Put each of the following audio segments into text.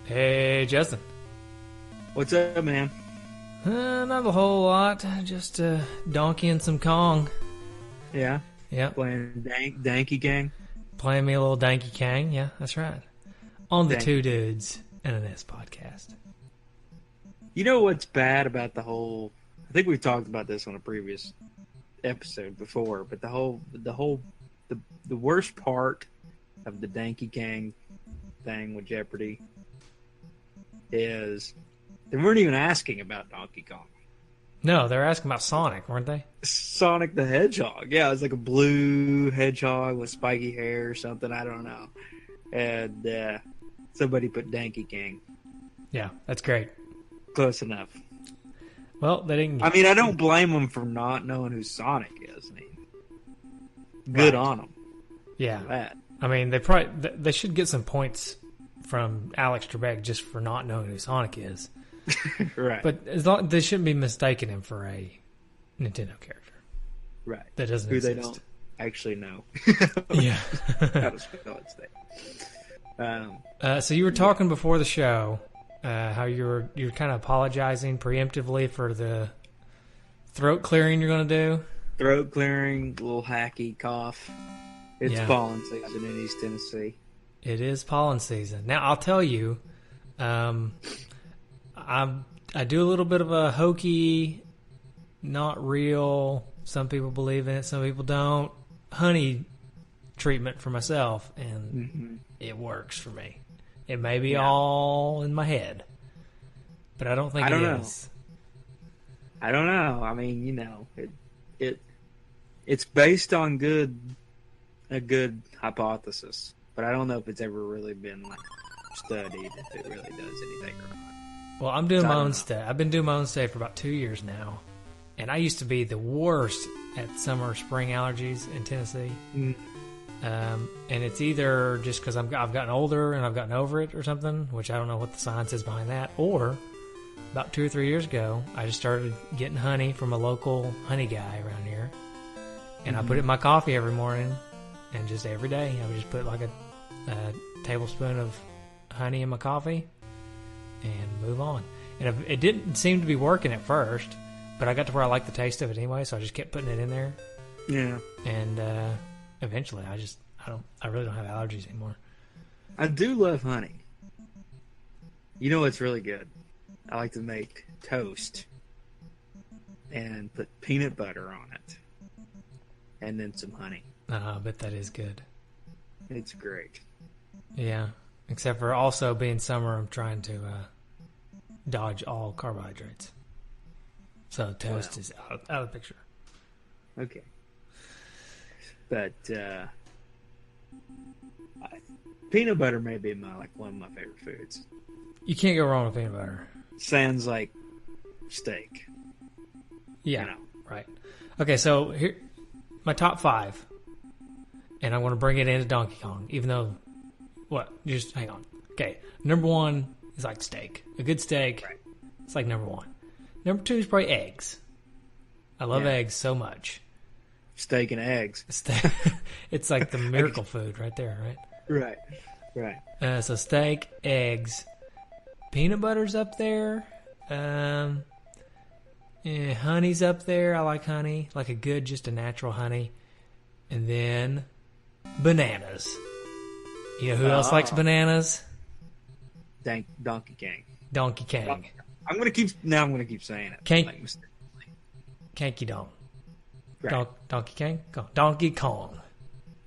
Hey, Justin. What's up, man? Not a whole lot. Just donkeying some Kong. Yeah? Yep. Playing Danky Gang? Playing me a little Danky Kang. Yeah, that's right. On the Danky. Two Dudes and an S podcast. You know what's bad about the whole... I think we've talked about this on a previous episode before, but the worst part of the Danky Gang thing with Jeopardy is they weren't even asking about Donkey Kong. No, they're asking about Sonic, weren't they? Sonic the Hedgehog. Yeah, it was like a blue hedgehog with spiky hair or something. I don't know. And somebody put Danky Gang. Yeah, that's great. Close enough. Well, they didn't. I mean, I don't blame them for not knowing who Sonic is. I mean, good Right. on them. Yeah. That. I mean, they should get some points from Alex Trebek just for not knowing who Sonic is. Right. But as long they shouldn't be mistaking him for a Nintendo character. Right. That doesn't Who exist. they don't actually know. Yeah. How to spell its name. So you were talking before the show how you're kind of apologizing preemptively for the throat clearing you're going to do. Throat clearing, little hacky cough. It's Yeah. pollen season in East Tennessee. It is pollen season. Now, I'll tell you, I do a little bit of a hokey, not real, some people believe in it, some people don't, honey treatment for myself, and it works for me. It may be all in my head, but I don't think I don't it know. is. I don't know. I mean, you know, it's based on a good hypothesis, but I don't know if it's ever really been like studied if it really does anything or not. Well, I'm doing So I my don't own know. stay. I've been doing my own stay for about 2 years now, and I used to be the worst at summer spring allergies in Tennessee. Mm. And it's either just because I've gotten older and I've gotten over it or something, which I don't know what the science is behind that, or about 2 or 3 years ago, I just started getting honey from a local honey guy around here, and I put it in my coffee every morning, and just every day I would just put like a tablespoon of honey in my coffee and move on. And it didn't seem to be working at first, but I got to where I liked the taste of it anyway, so I just kept putting it in there. Yeah. And eventually, I really don't have allergies anymore. I do love honey. You know what's really good? I like to make toast and put peanut butter on it. And then some honey. I bet that is good. It's great. Yeah, except for also being summer, I'm trying to dodge all carbohydrates. So toast is out of the picture. Okay. But peanut butter may be one of my favorite foods. You can't go wrong with peanut butter. Sounds like steak. Yeah, You know. right. Okay, so here, my top 5, and I'm going to bring it into Donkey Kong, even though, just hang on. Okay, number 1 is like steak. A good steak, Right. it's like number 1. Number 2 is probably eggs. I love Yeah. eggs so much. Steak and eggs. Steak, it's like the miracle food right there, right? Right. So steak, eggs, peanut butter's up there. Honey's up there. I like honey, like just a natural honey. And then bananas. You know who else likes bananas? Donkey Kong. Donkey Kang. I'm gonna keep saying it. Kank- Like, Kanky Don. right. Donkey Kang? Donkey Kong.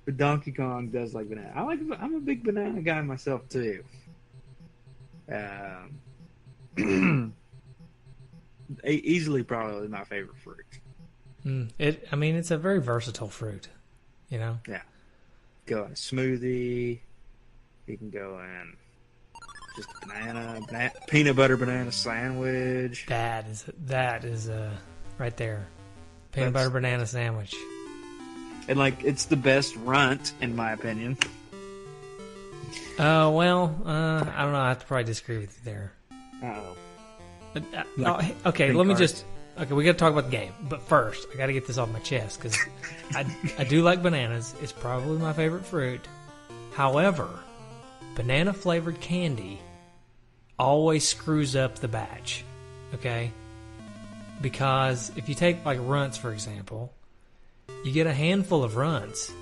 But Donkey Kong does like banana. I'm a big banana guy myself too. Easily probably my favorite fruit. It's a very versatile fruit. You know? Yeah. Go in a smoothie. You can go in just a banana peanut butter banana sandwich. That is right there. Peanut That's- butter banana sandwich. And it's the best runt in my opinion. I don't know. I have to probably disagree with you there. Uh-oh. Okay, pink let me cards. Okay, we got to talk about the game. But first, I got to get this off my chest because I do like bananas. It's probably my favorite fruit. However, banana flavored candy always screws up the batch. Okay? Because if you take like runts, for example, you get a handful of runts.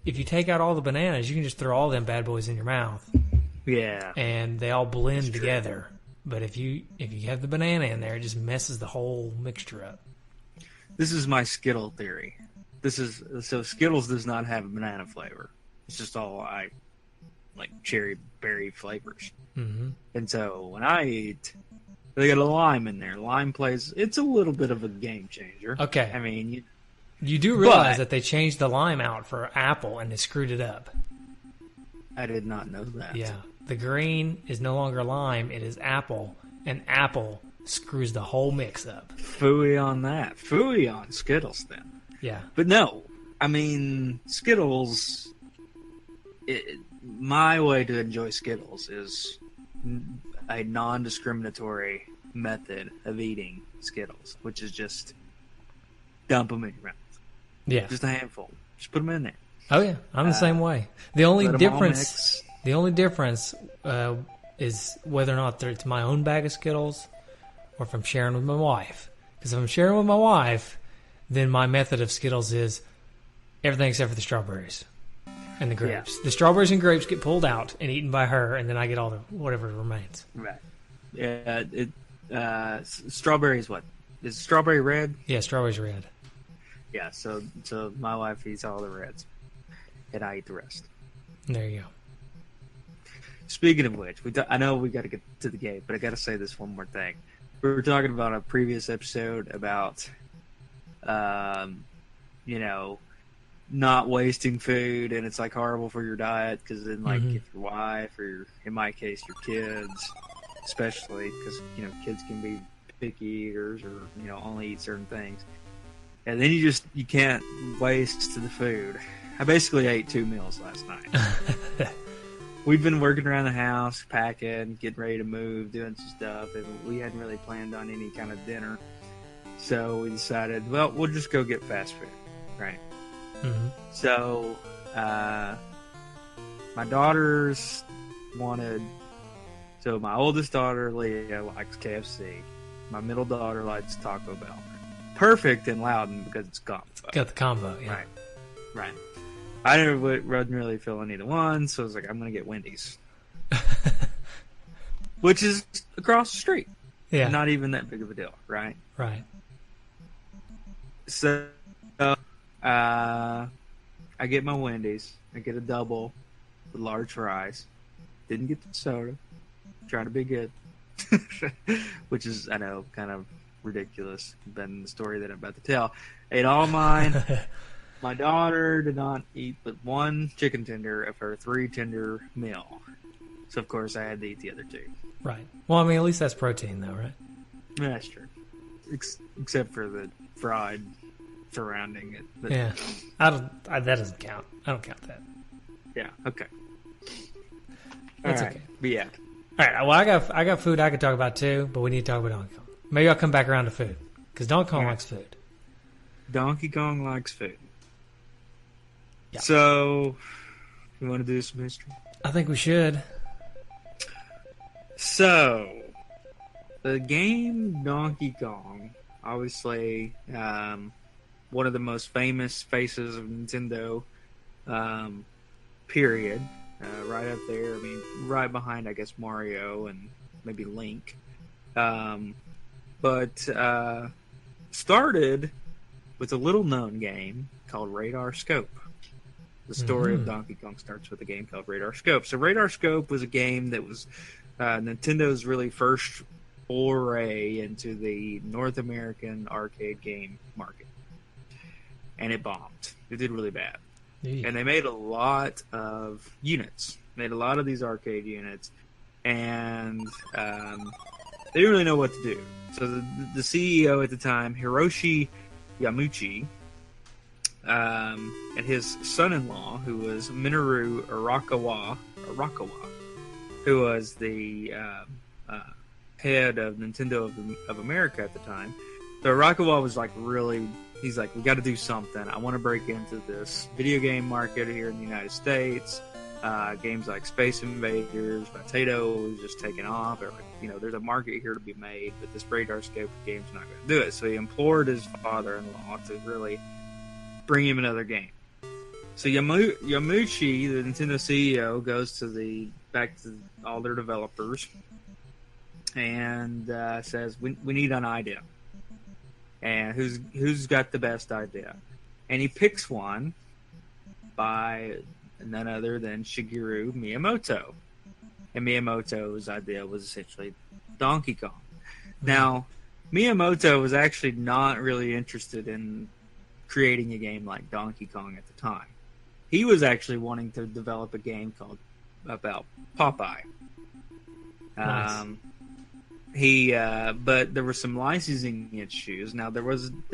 If you take out all the bananas, you can just throw all them bad boys in your mouth. Yeah. And they all blend together. But if you have the banana in there, it just messes the whole mixture up. This is my Skittle theory. So Skittles does not have a banana flavor. It's just all like cherry berry flavors. Mm-hmm. And so when I eat, they got a lime in there. Lime plays. It's a little bit of a game changer. Okay. I mean, you do realize that they changed the lime out for apple and they screwed it up. I did not know that. Yeah. The green is no longer lime, it is apple, and apple screws the whole mix up. Phooey on that. Phooey on Skittles then. Yeah. But no, I mean, Skittles, my way to enjoy Skittles is a non-discriminatory method of eating Skittles, which is just dump them in your mouth. Yeah. Just a handful. Just put them in there. Oh yeah, I'm the same way. The only Let 'em all difference, mix. the only difference is whether or not it's my own bag of Skittles or if I'm sharing with my wife. Because if I'm sharing with my wife, then my method of Skittles is everything except for the strawberries and the grapes. The strawberries and grapes get pulled out and eaten by her, and then I get all the whatever remains. Right. Yeah. Strawberries. What is strawberry red? Yeah, strawberries red. Yeah. So my wife eats all the reds, and I eat the rest. There you go. Speaking of which, I know we got to get to the game, but I got to say this one more thing. We were talking about a previous episode about, not wasting food, and it's like horrible for your diet because then, like, if your wife or in my case, your kids, especially because kids can be picky eaters or only eat certain things, and then you can't waste the food. I basically ate 2 meals last night. We've been working around the house, packing, getting ready to move, doing some stuff, and we hadn't really planned on any kind of dinner. So we decided, well, we'll just go get fast food, right? Mm-hmm. So my daughters so my oldest daughter, Leah, likes KFC. My middle daughter likes Taco Bell. Perfect in Loudon because it's combo. Got the combo, yeah. Right. I wasn't really feeling either one, so I was like, I'm going to get Wendy's. Which is across the street. Yeah. Not even that big of a deal, right? Right. So, I get my Wendy's. I get a double with large fries. Didn't get the soda. Trying to be good. Which is, I know, kind of ridiculous. Been the story that I'm about to tell. Ate all mine. My daughter did not eat but 1 chicken tender of her 3-tender meal. So, of course, I had to eat the other 2. Right. Well, I mean, at least that's protein, though, right? That's true. Except for the fried surrounding it. But, yeah. That doesn't count. I don't count that. Yeah, okay. That's all right. okay. But yeah. All right. Well, I got food I could talk about, too, but we need to talk about Donkey Kong. Maybe I'll come back around to food, because Donkey Kong likes food. Donkey Kong likes food. Yeah. So, you want to do some history? I think we should. So, the game Donkey Kong, obviously, one of the most famous faces of Nintendo, period. Right up there. I mean, right behind, I guess, Mario and maybe Link. But started with a little-known game called Radar Scope. The story of Donkey Kong starts with a game called Radar Scope. So Radar Scope was a game that was Nintendo's really first foray into the North American arcade game market. And it bombed. It did really bad. Yeah. And they made a lot of units. Made a lot of these arcade units. And they didn't really know what to do. So the CEO at the time, Hiroshi Yamauchi, and his son-in-law, who was Minoru Arakawa, who was the head of Nintendo of America at the time. So Arakawa was like he's like, we got to do something. I want to break into this video game market here in the United States. games like Space Invaders, Potato is just taking off. Or, there's a market here to be made, but this Radarscope game's not going to do it. So he implored his father-in-law to really bring him another game. So Yamauchi, the Nintendo CEO, goes back to all their developers and says, "We need an idea, and who's got the best idea?" And he picks one by none other than Shigeru Miyamoto, and Miyamoto's idea was essentially Donkey Kong. Now, Miyamoto was actually not really interested in creating a game like Donkey Kong at the time. He was actually wanting to develop a game about Popeye. Nice. But there were some licensing issues. Now they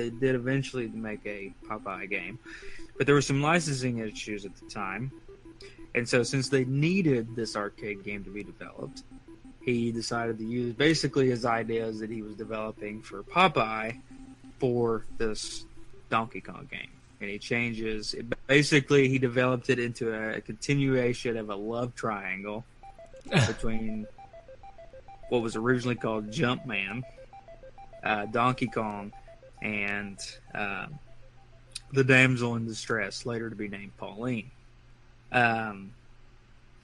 did eventually make a Popeye game, but there were some licensing issues at the time. And so since they needed this arcade game to be developed, he decided to use basically his ideas that he was developing for Popeye for this Donkey Kong game. And he changes it. Basically, he developed it into a continuation of a love triangle between what was originally called Jumpman, Donkey Kong, and the damsel in distress, later to be named Pauline.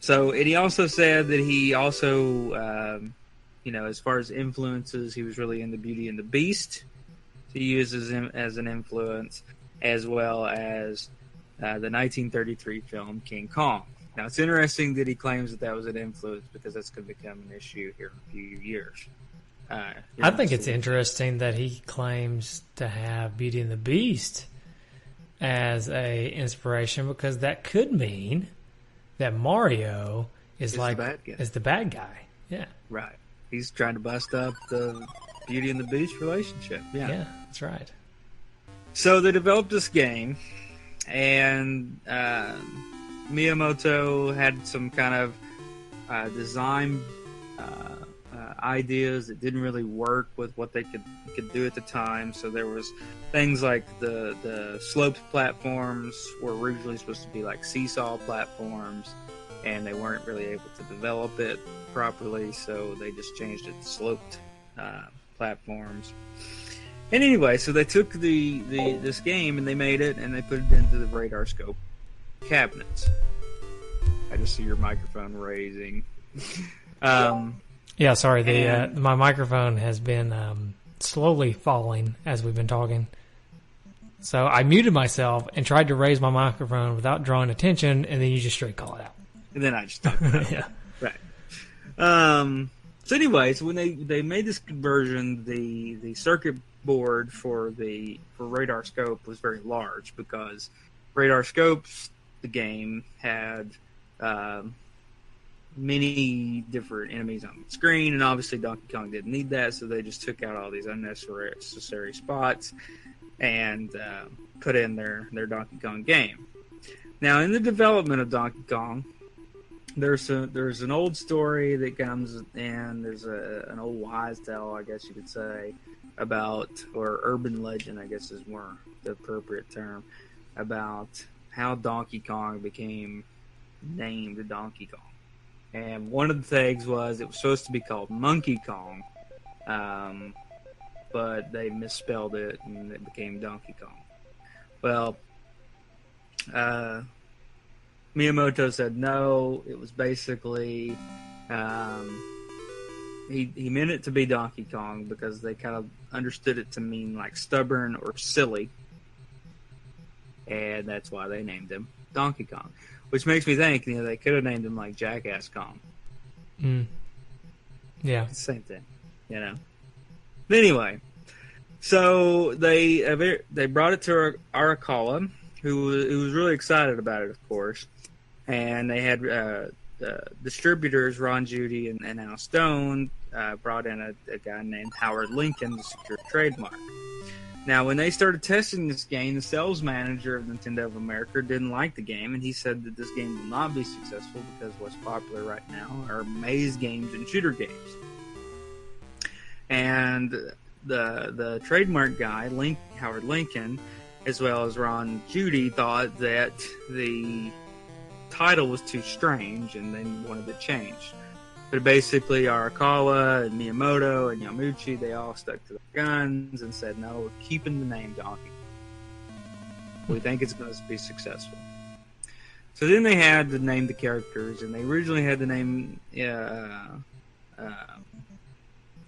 So, and he also said that he also, as far as influences, he was really into Beauty and the Beast. He uses him as an influence, as well as the 1933 film King Kong. Now, it's interesting that he claims that was an influence, because that's going to become an issue here in a few years. I think it's interesting that he claims to have Beauty and the Beast as a inspiration, because that could mean that Mario is the bad guy. Yeah. Right. He's trying to bust up the Beauty and the Beast relationship. Yeah, that's right. So they developed this game, and Miyamoto had some kind of design ideas that didn't really work with what they could do at the time. So there was things like the sloped platforms were originally supposed to be like seesaw platforms, and they weren't really able to develop it properly, so they just changed it to sloped platforms. And anyway, so they took this game and they made it, and they put it into the Radarscope cabinets. I just see your microphone raising. Yeah, sorry. My microphone has been slowly falling as we've been talking. So I muted myself and tried to raise my microphone without drawing attention, and then you just straight call it out. And then I just talked about it. Yeah. Right. So anyway, so when they made this conversion, the circuit board for Radarscope was very large, because Radarscope, the game, had many different enemies on the screen, and obviously Donkey Kong didn't need that, so they just took out all these unnecessary spots and put in their Donkey Kong game. Now, in the development of Donkey Kong, there's an old story that comes in. There's an old wise tale, I guess you could say, about, or urban legend, I guess is more the appropriate term, about how Donkey Kong became named Donkey Kong. And one of the things was it was supposed to be called Monkey Kong, but they misspelled it and it became Donkey Kong. Well, Miyamoto said no. It was basically he meant it to be Donkey Kong, because they kind of understood it to mean like stubborn or silly, and that's why they named him Donkey Kong. Which makes me think, they could have named him like Jackass Kong. Yeah. It's the same thing, But anyway, so they brought it to Arakawa, who was really excited about it, of course. And they had distributors, Ron Judy and Al Stone, brought in a guy named Howard Lincoln to secure trademark. Now, when they started testing this game, the sales manager of Nintendo of America didn't like the game, and he said that this game will not be successful because what's popular right now are maze games and shooter games. And the trademark guy, Howard Lincoln, as well as Ron Judy, thought that the title was too strange, and they wanted it changed. But basically, Arakawa and Miyamoto and Yamauchi, they all stuck to their guns and said, no, we're keeping the name Donkey. We think it's going to be successful. So then they had to name the characters, and they originally had the name... they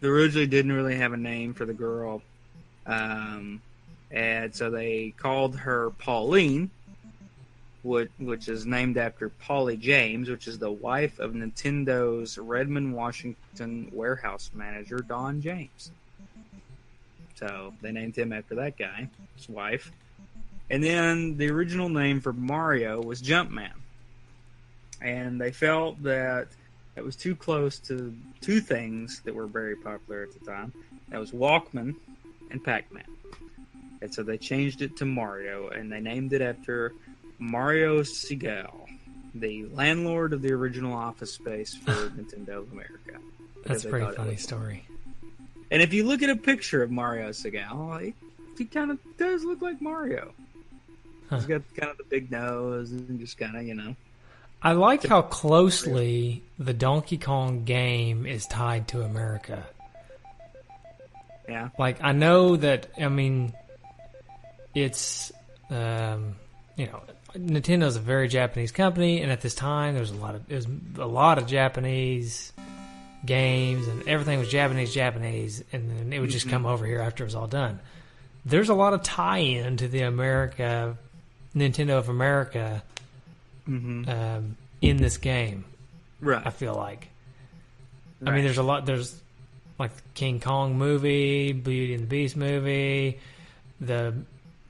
originally didn't really have a name for the girl. And so they called her Pauline, which is named after Polly James, which is the wife of Nintendo's Redmond, Washington warehouse manager, Don James. So they named him after that guy, his wife. And then the original name for Mario was Jumpman. And they felt that it was too close to two things that were very popular at the time. That was Walkman and Pac-Man. And so they changed it to Mario, and they named it after Mario Segal, the landlord of the original Office Space for Nintendo of America. That's a pretty funny story. And if you look at a picture of Mario Segal, he kind of does look like Mario. He's got kind of the big nose and just kind of, I like how closely the Donkey Kong game is tied to America. Yeah. Like, I know that, it's, Nintendo's a very Japanese company, and at this time there was a lot of Japanese games, and everything was Japanese, and then it would just come over here after it was all done. There's a lot of tie-in to the Nintendo of America in this game. Right. I feel like. Right. There's like the King Kong movie, Beauty and the Beast movie, the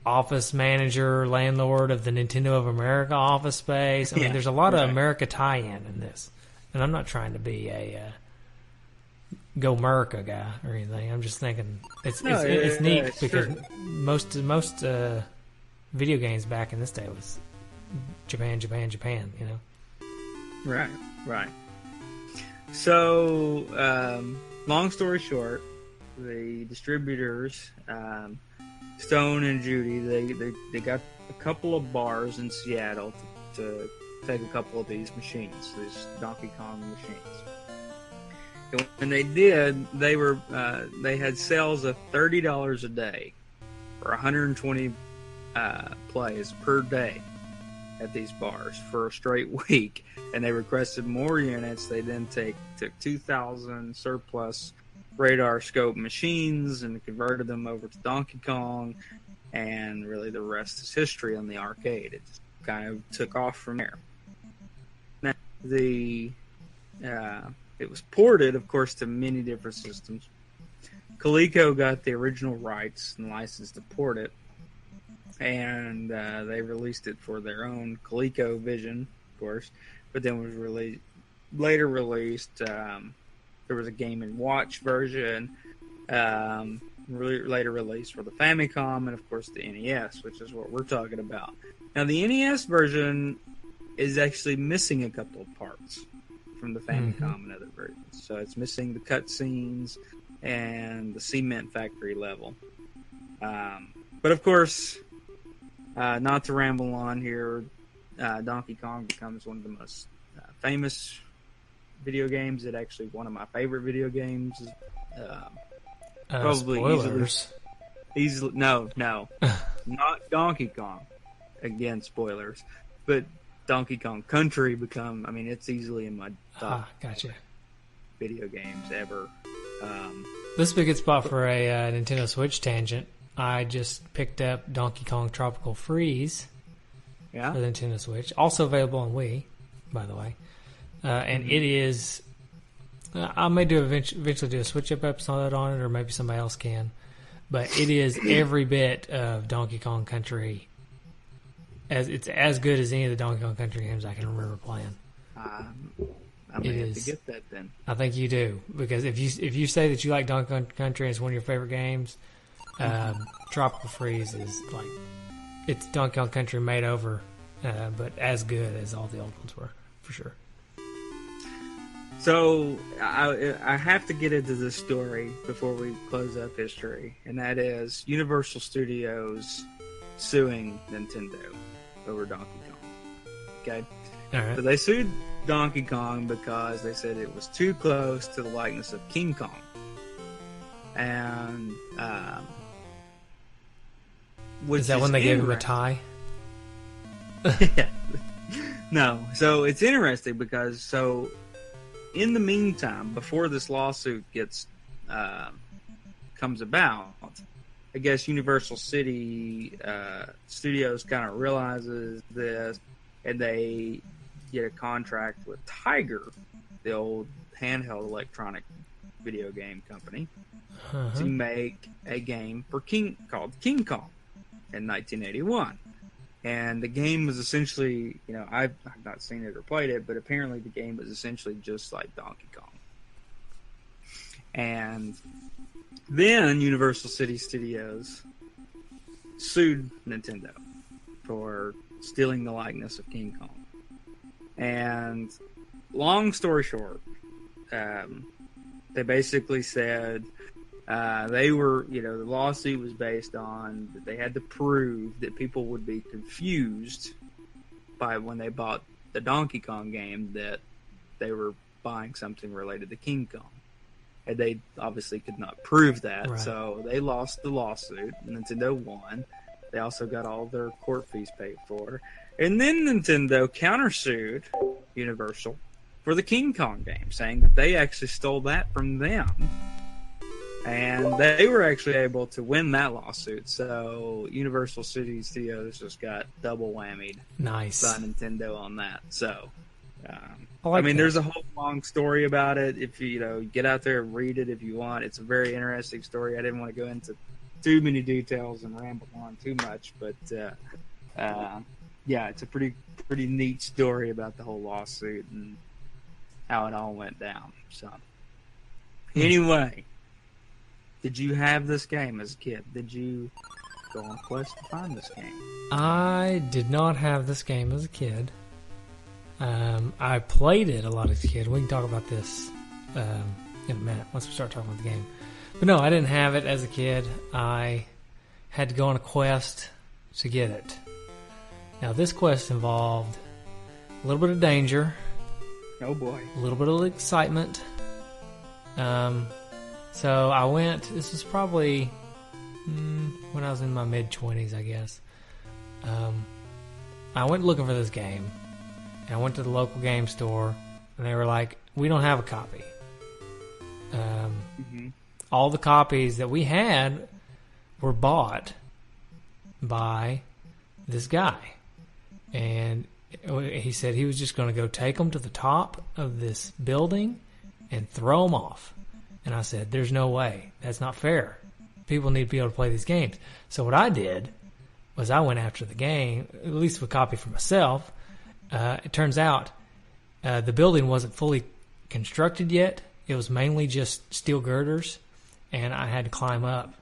office manager, landlord of the Nintendo of America office space. There's a lot of America tie-in in this. And I'm not trying to be a Go America guy or anything. I'm just thinking it's neat because most video games back in this day was Japan. Right. So, long story short, the distributors, Stone and Judy, they got a couple of bars in Seattle to take a couple of these machines, these Donkey Kong machines. And when they did, they had sales of $30 a day for 120 plays per day at these bars for a straight week, and they requested more units. They then took 2,000 surplus radar scope machines and converted them over to Donkey Kong, and really the rest is history on the arcade. It just kind of took off from there. Now, it was ported, of course, to many different systems. Coleco got the original rights and license to port it, and they released it for their own ColecoVision, of course, but then was later released. There was a Game & Watch version, later released for the Famicom, and of course the NES, which is what we're talking about. Now the NES version is actually missing a couple of parts from the Famicom and other versions. So it's missing the cutscenes and the cement factory level. But of course, not to ramble on here, Donkey Kong becomes one of the most famous video games. It actually one of my favorite video games. Probably spoilers. Easily, no, not Donkey Kong. Again, spoilers, but Donkey Kong Country it's easily in my top gotcha. video games ever. This is a good spot for a Nintendo Switch tangent. I just picked up Donkey Kong Tropical Freeze for the Nintendo Switch. Also available on Wii, by the way. And it is... I may eventually do a switch-up episode on it, or maybe somebody else can. But it is every bit of Donkey Kong Country. It's as good as any of the Donkey Kong Country games I can remember playing. I may have to get that then. I think you do, because if you say that you like Donkey Kong Country and it's one of your favorite games, Tropical Freeze is it's Donkey Kong Country made over, but as good as all the old ones were, for sure. So I have to get into this story before we close up history, and that is Universal Studios suing Nintendo over Donkey Kong. Okay, All right. So they sued Donkey Kong because they said it was too close to the likeness of King Kong. And which Is that when they gave him a interesting. tie? Yeah. No. So it's interesting because in the meantime, before this lawsuit comes about, I guess Universal City Studios kind of realizes this, and they get a contract with Tiger, the old handheld electronic video game company, to make a game for called King Kong in 1981. And the game was essentially, I've not seen it or played it, but apparently the game was essentially just like Donkey Kong. And then Universal City Studios sued Nintendo for stealing the likeness of King Kong. And long story short, they basically said the lawsuit was based on that they had to prove that people would be confused by when they bought the Donkey Kong game that they were buying something related to King Kong. And they obviously could not prove that, Right. So they lost the lawsuit. Nintendo won. They also got all their court fees paid for. And then Nintendo countersued Universal for the King Kong game, saying that they actually stole that from them. And they were actually able to win that lawsuit. So Universal City Studios just got double whammied Nice. by Nintendo on that. So, I like that. there's a whole long story about it. If you get out there and read it if you want, it's a very interesting story. I didn't want to go into too many details and ramble on too much, but yeah, it's a pretty neat story about the whole lawsuit and how it all went down. So, anyway, did you have this game as a kid? Did you go on a quest to find this game? I did not have this game as a kid. I played it a lot as a kid. We can talk about this in a minute once we start talking about the game. But no, I didn't have it as a kid. I had to go on a quest to get it. Now, this quest involved a little bit of danger, Oh boy. a little bit of excitement. So I went, this was probably when I was in my mid-20s, I guess. I went looking for this game. And I went to the local game store, and they were like, we don't have a copy. All the copies that we had were bought by this guy. And he said he was just going to go take them to the top of this building and throw them off. And I said, there's no way. That's not fair. People need to be able to play these games. So what I did was I went after the game, at least with a copy for myself. It turns out the building wasn't fully constructed yet. It was mainly just steel girders, and I had to climb up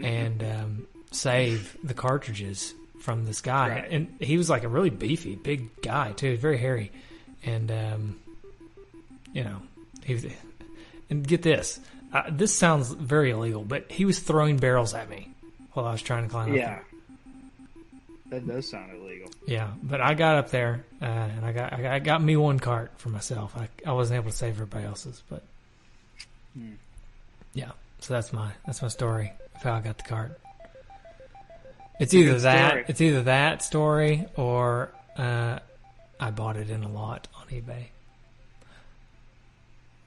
and save the cartridges from this guy. Right. And he was like a really beefy, big guy, too, very hairy. And, he was, and get this. This sounds very illegal, but he was throwing barrels at me while I was trying to climb up Yeah. there. That does sound illegal. Yeah, but I got up there, and I got me one cart for myself. I wasn't able to save everybody else's, but yeah. So that's my story of how I got the cart. It's a either good that story. it's either that story or I bought it in a lot on eBay.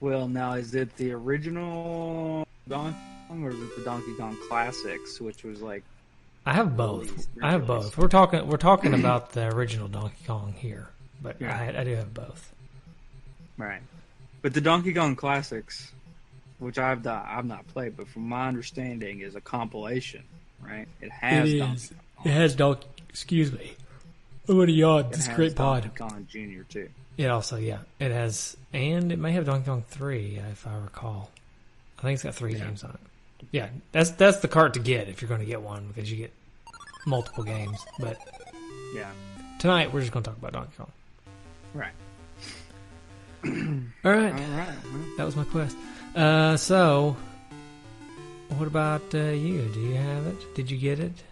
Well, now is it the original Donkey Kong or is it the Donkey Kong Classics, which was like? I have both. I have both. We're talking about the original Donkey Kong here, but Yeah. I do have both. Right. But the Donkey Kong Classics, which I've not played, but from my understanding, is a compilation. Right. It has It Donkey is. Kong. It has Donkey. Excuse me. What a yawn. It This has great Donkey pod. Kong Jr. too. It also, yeah, it has, and it may have Donkey Kong 3, if I recall. I think it's got 3 games on it. Yeah, that's the cart to get if you're going to get one, because you get multiple games. But Yeah. tonight we're just going to talk about Donkey Kong. Right. All right, All right. Well, that was my quest. So, what about you? Do you have it? Did you get it?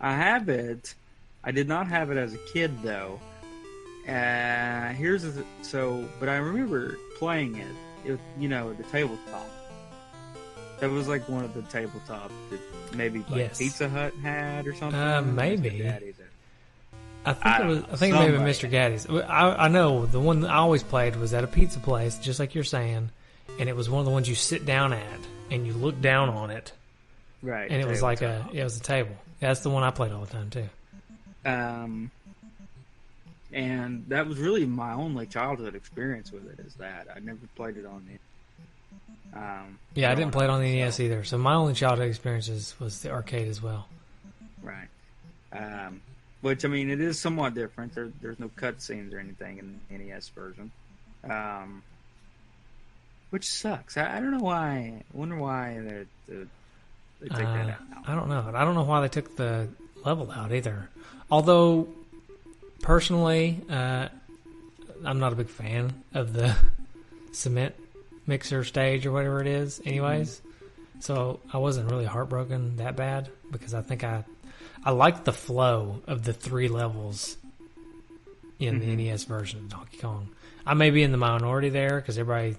I have it. I did not have it as a kid though, But I remember playing it. The tabletop. That was like one of the tabletop that maybe like Yes. Pizza Hut had or something. Maybe. Mr. Gaddy's. I think it may have been Mr. Gaddy's. I know the one that I always played was at a pizza place, just like you're saying, and it was one of the ones you sit down at and you look down on it, Right. and it was like it was a table. That's the one I played all the time too. And that was really my only childhood experience with it. Is that I never played it on the. Yeah, I didn't play it on the NES either. So my only childhood experiences was the arcade as well. Right. Which, I mean, it is somewhat different. There's no cutscenes or anything in the NES version. Which sucks. I don't know why. I wonder why they take that out. I don't know. I don't know why they took the level out either. Although, personally, I'm not a big fan of the cement mixer stage or whatever it is anyways. So I wasn't really heartbroken that bad because I think I like the flow of the 3 levels in the NES version of Donkey Kong. I may be in the minority there because everybody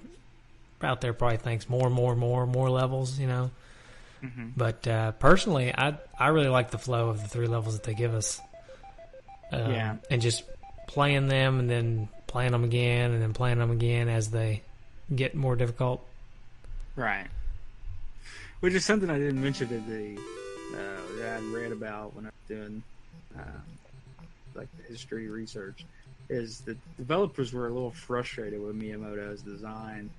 out there probably thinks more levels, But personally, I really like the flow of the 3 levels that they give us. And just playing them and then playing them again and then playing them again as they get more difficult. Right. Which is something I didn't mention in the that I read about when I was doing like the history research, is that developers were a little frustrated with Miyamoto's design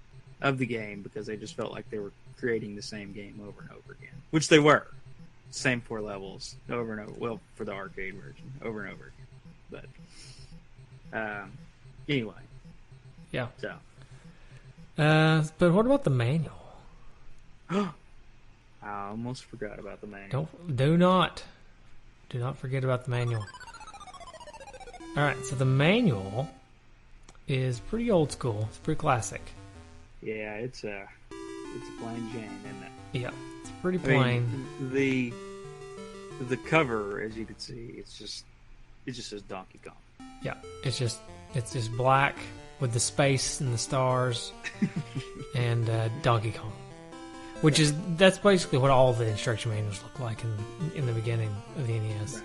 of the game because they just felt like they were creating the same game over and over again, which they were. Same 4 levels over and over. Well, for the arcade version, over and over again. But anyway, Yeah. so. But what about the manual? I almost forgot about the manual. Do not forget about the manual. All right, so the manual is pretty old school. It's pretty classic. Yeah, it's a plain Jane, isn't it? Yeah, it's pretty plain. I mean, the cover, as you can see, it just says Donkey Kong. Yeah, it's just black with the space and the stars and Donkey Kong. That's basically what all the instruction manuals look like in the beginning of the NES. Right.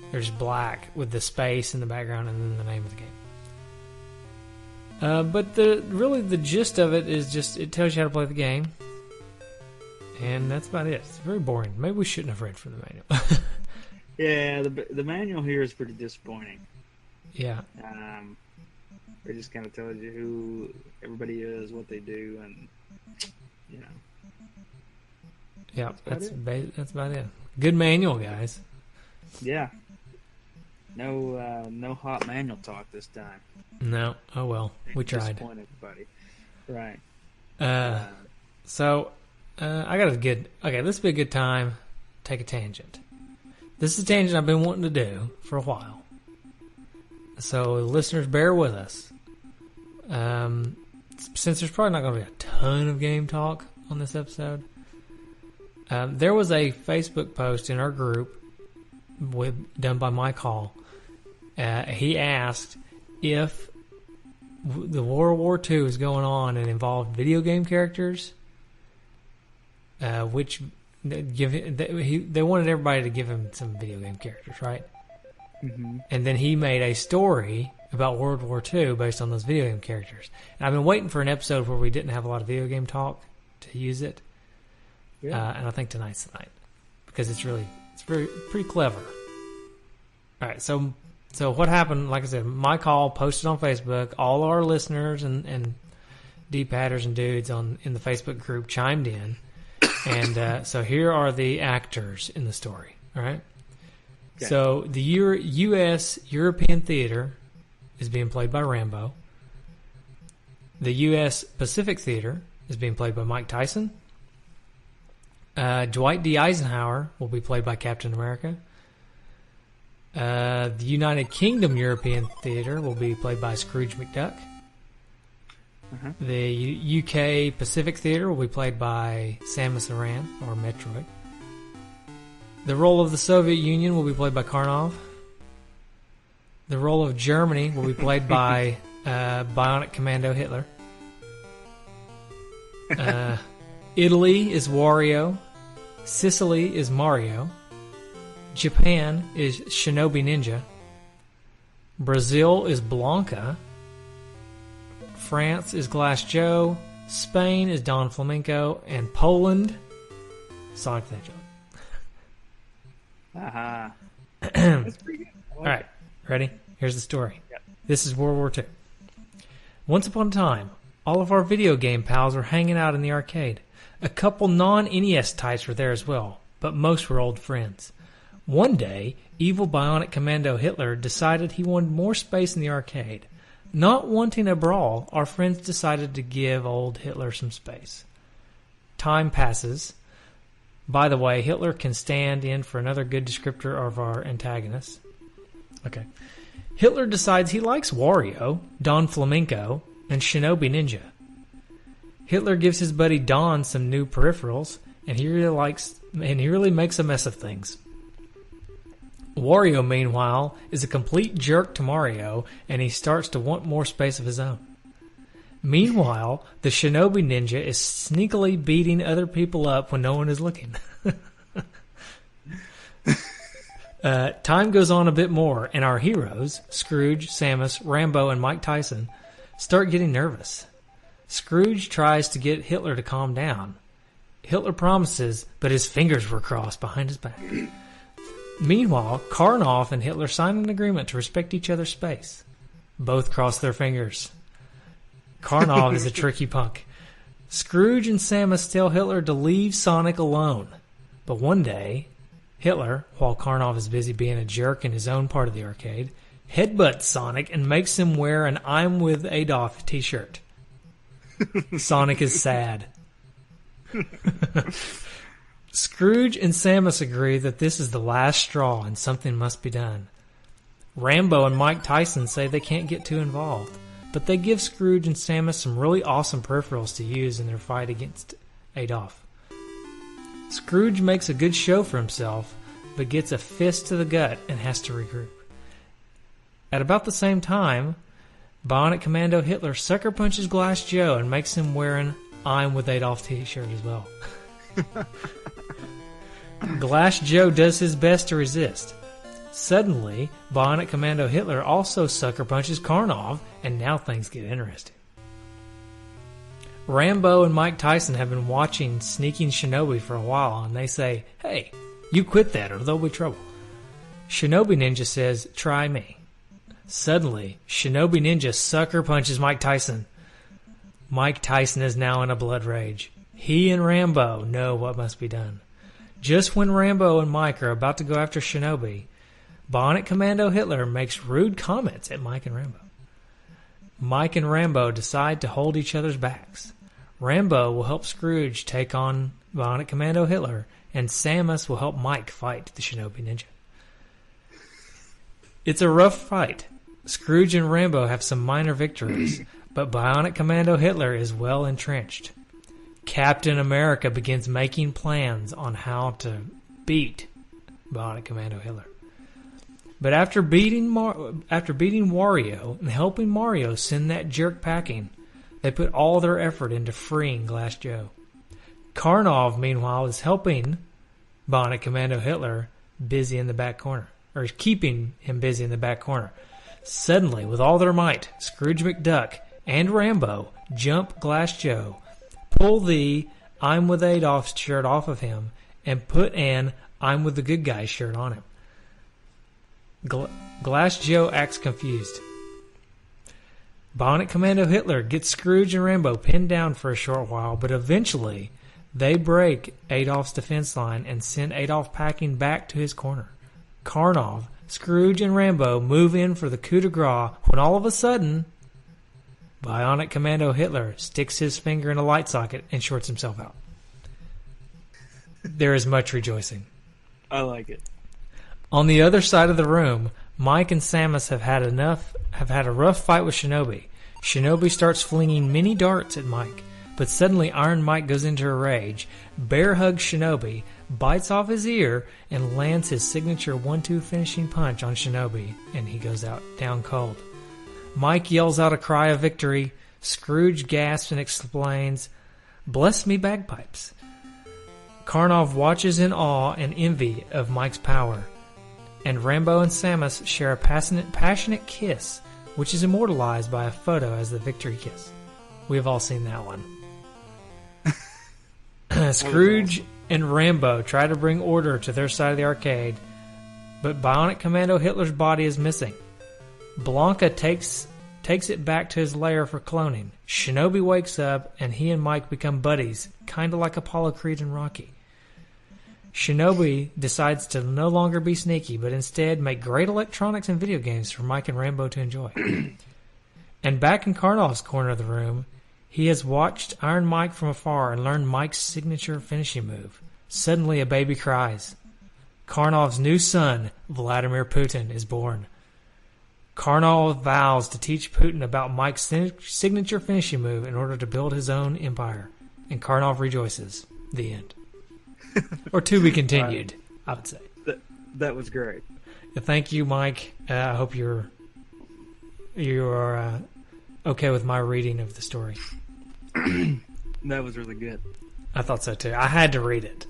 They're just black with the space in the background and then the name of the game. But the gist of it is just it tells you how to play the game, and that's about it. It's very boring. Maybe we shouldn't have read from the manual. Yeah, the manual here is pretty disappointing. Yeah. It just kind of tells you who everybody is, what they do, and Yeah, that's about it. Good manual, guys. Yeah. No hot manual talk this time. No. Oh well, we tried. Disappoint everybody. Right. So, I got a good. Okay, this would be a good time. Take a tangent. This is a tangent I've been wanting to do for a while. So, listeners, bear with us. Since there's probably not going to be a ton of game talk on this episode, there was a Facebook post in our group done by Mike Hall. He asked if the World War II is going on and involved video game characters, which they wanted everybody to give him some video game characters, right? Mm-hmm. And then he made a story about World War II based on those video game characters. And I've been waiting for an episode where we didn't have a lot of video game talk to use it. Yeah. And I think tonight's the night because it's pretty clever. All right, so what happened? Like I said, Mike Hall posted on Facebook. All our listeners and D-padders and dudes in the Facebook group chimed in, and so here are the actors in the story. All right. Okay. So the U.S. European Theater is being played by Rambo. The U.S. Pacific Theater is being played by Mike Tyson. Dwight D. Eisenhower will be played by Captain America. The United Kingdom European Theater will be played by Scrooge McDuck. Uh-huh. The UK Pacific Theater will be played by Samus Aran, or Metroid. The role of the Soviet Union will be played by Karnov. The role of Germany will be played by Bionic Commando Hitler. Italy is Wario. Sicily is Mario. Japan is Shinobi Ninja. Brazil is Blanca. France is Glass Joe. Spain is Don Flamenco. And Poland, Sonic the Hedgehog. Aha. That's pretty good. All right, ready? Here's the story. Yep. This is World War II. Once upon a time, all of our video game pals were hanging out in the arcade. A couple non-NES types were there as well, but most were old friends. One day, evil Bionic Commando Hitler decided he wanted more space in the arcade. Not wanting a brawl, our friends decided to give old Hitler some space. Time passes. By the way, Hitler can stand in for another good descriptor of our antagonist. Okay. Hitler decides he likes Wario, Don Flamenco, and Shinobi Ninja. Hitler gives his buddy Don some new peripherals, and he really makes a mess of things. Wario, meanwhile, is a complete jerk to Mario, and he starts to want more space of his own. Meanwhile, the Shinobi Ninja is sneakily beating other people up when no one is looking. Time goes on a bit more, and our heroes, Scrooge, Samus, Rambo, and Mike Tyson, start getting nervous. Scrooge tries to get Hitler to calm down. Hitler promises, but his fingers were crossed behind his back. Meanwhile, Karnov and Hitler sign an agreement to respect each other's space. Both cross their fingers. Karnov is a tricky punk. Scrooge and Samus tell Hitler to leave Sonic alone. But one day, Hitler, while Karnov is busy being a jerk in his own part of the arcade, headbutts Sonic and makes him wear an I'm with Adolf t-shirt. Sonic is sad. Scrooge and Samus agree that this is the last straw and something must be done. Rambo and Mike Tyson say they can't get too involved, but they give Scrooge and Samus some really awesome peripherals to use in their fight against Adolf. Scrooge makes a good show for himself, but gets a fist to the gut and has to regroup. At about the same time, Bionic Commando Hitler sucker punches Glass Joe and makes him wear an I'm with Adolf t-shirt as well. Glass Joe does his best to resist. Suddenly, Bionic Commando Hitler also sucker punches Karnov, and now things get interesting. Rambo and Mike Tyson have been watching Sneaking Shinobi for a while, and they say, "Hey, you quit that or there'll be trouble." Shinobi Ninja says, "Try me." Suddenly, Shinobi Ninja sucker punches Mike Tyson. Mike Tyson is now in a blood rage. He and Rambo know what must be done. Just when Rambo and Mike are about to go after Shinobi, Bionic Commando Hitler makes rude comments at Mike and Rambo. Mike and Rambo decide to hold each other's backs. Rambo will help Scrooge take on Bionic Commando Hitler, and Samus will help Mike fight the Shinobi Ninja. It's a rough fight. Scrooge and Rambo have some minor victories, but Bionic Commando Hitler is well entrenched. Captain America begins making plans on how to beat Bionic Commando Hitler. But after beating Wario and helping Mario send that jerk packing, they put all their effort into freeing Glass Joe. Karnov, meanwhile, is helping Bionic Commando Hitler busy in the back corner, or is keeping him busy in the back corner. Suddenly, with all their might, Scrooge McDuck and Rambo jump Glass Joe, pull the I'm with Adolf shirt off of him, and put an I'm with the good guy shirt on him. Glass Joe acts confused. Bionic Commando Hitler gets Scrooge and Rambo pinned down for a short while, but eventually they break Adolf's defense line and send Adolf packing back to his corner. Karnov, Scrooge, and Rambo move in for the coup de grace when all of a sudden, Bionic Commando Hitler sticks his finger in a light socket and shorts himself out. There is much rejoicing. I like it. On the other side of the room, Mike and Samus have had a rough fight with Shinobi. Shinobi starts flinging many darts at Mike. But suddenly Iron Mike goes into a rage, bear hugs Shinobi, bites off his ear, and lands his signature 1-2 finishing punch on Shinobi, and he goes out down cold. Mike yells out a cry of victory. Scrooge gasps and explains, "Bless me bagpipes." Karnov watches in awe and envy of Mike's power, and Rambo and Samus share a passionate kiss, which is immortalized by a photo as the victory kiss. We have all seen that one. Scrooge and Rambo try to bring order to their side of the arcade, but Bionic Commando Hitler's body is missing. Blanca takes it back to his lair for cloning. Shinobi wakes up, and he and Mike become buddies, kind of like Apollo Creed and Rocky. Shinobi decides to no longer be sneaky, but instead make great electronics and video games for Mike and Rambo to enjoy. And back in Karnov's corner of the room, he has watched Iron Mike from afar and learned Mike's signature finishing move. Suddenly a baby cries. Karnov's new son, Vladimir Putin, is born. Karnov vows to teach Putin about Mike's signature finishing move in order to build his own empire. And Karnov rejoices. The end. Or to be continued, I would say. That was great. Thank you, Mike. I hope you are okay with my reading of the story. That was really good. I thought so too. I had to read it.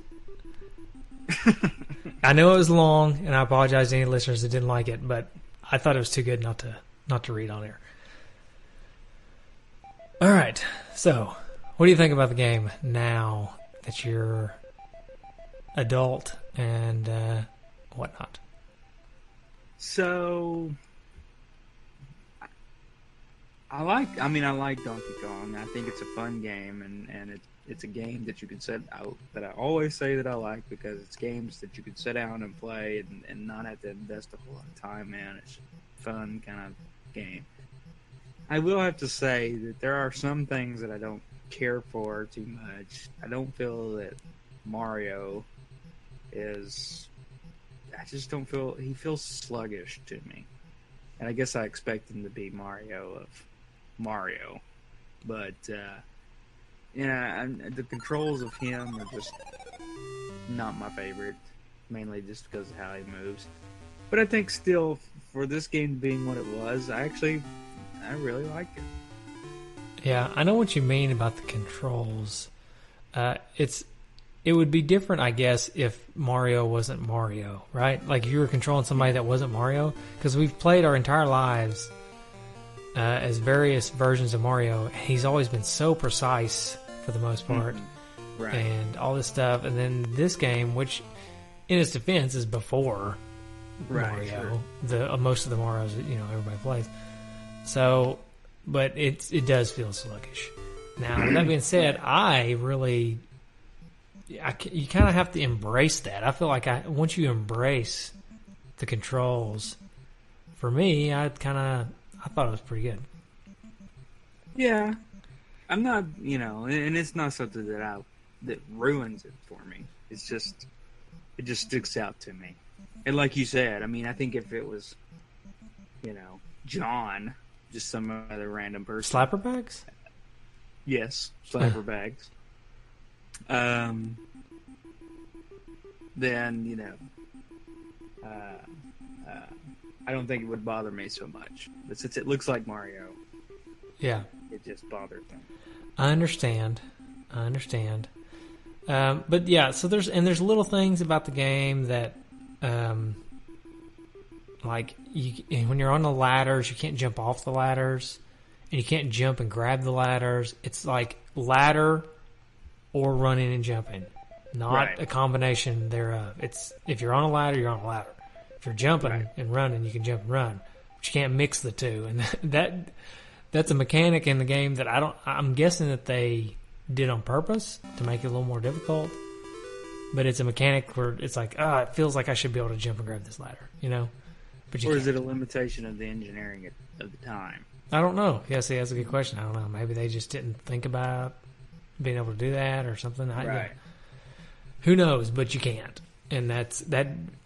I know it was long, and I apologize to any listeners that didn't like it, but I thought it was too good not to read on air. All right. So, what do you think about the game now that you're adult and whatnot? So, I like Donkey Kong. I think it's a fun game, and it's a game that you can set out, that I always say that I like, because it's games that you can sit down and play and not have to invest a whole lot of time in. It's a fun kind of game. I will have to say that there are some things that I don't care for too much. I don't feel that Mario I just don't feel, he feels sluggish to me. And I guess I expect him to be Mario of Mario. But, the controls of him are just not my favorite, mainly just because of how he moves. But I think still, for this game being what it was, I really like it. Yeah, I know what you mean about the controls. It would be different, I guess, if Mario wasn't Mario, right? Like if you were controlling somebody that wasn't Mario, because we've played our entire lives as various versions of Mario. He's always been so precise for the most part, right? And all this stuff. And then this game, which, in its defense, is before Mario, sure. Most of the Marios that everybody plays. So, but it does feel sluggish. Now, with that being said, you kind of have to embrace that. I feel like once you embrace the controls, for me, I thought it was pretty good. Yeah, I'm not, and it's not something that ruins it for me. It just sticks out to me. And like you said, I think if it was, John, just some other random person. Slapper bags? Yes, slapper bags. Then I don't think it would bother me so much. But since it looks like Mario, yeah, it just bothers me. I understand. But yeah, so there's little things about the game that, like when you're on the ladders, you can't jump off the ladders, and you can't jump and grab the ladders. It's like ladder or running and jumping, not a combination thereof. It's if you're on a ladder, you're on a ladder. If you're jumping and running, you can jump and run, but you can't mix the two. And that's a mechanic in the game that I'm guessing that they did on purpose to make it a little more difficult. But it's a mechanic where it's like, it feels like I should be able to jump and grab this ladder, But you or can't. Is it a limitation of the engineering of the time? I don't know. Yeah, see, that's a good question. I don't know. Maybe they just didn't think about being able to do that or something. Who knows? But you can't, and that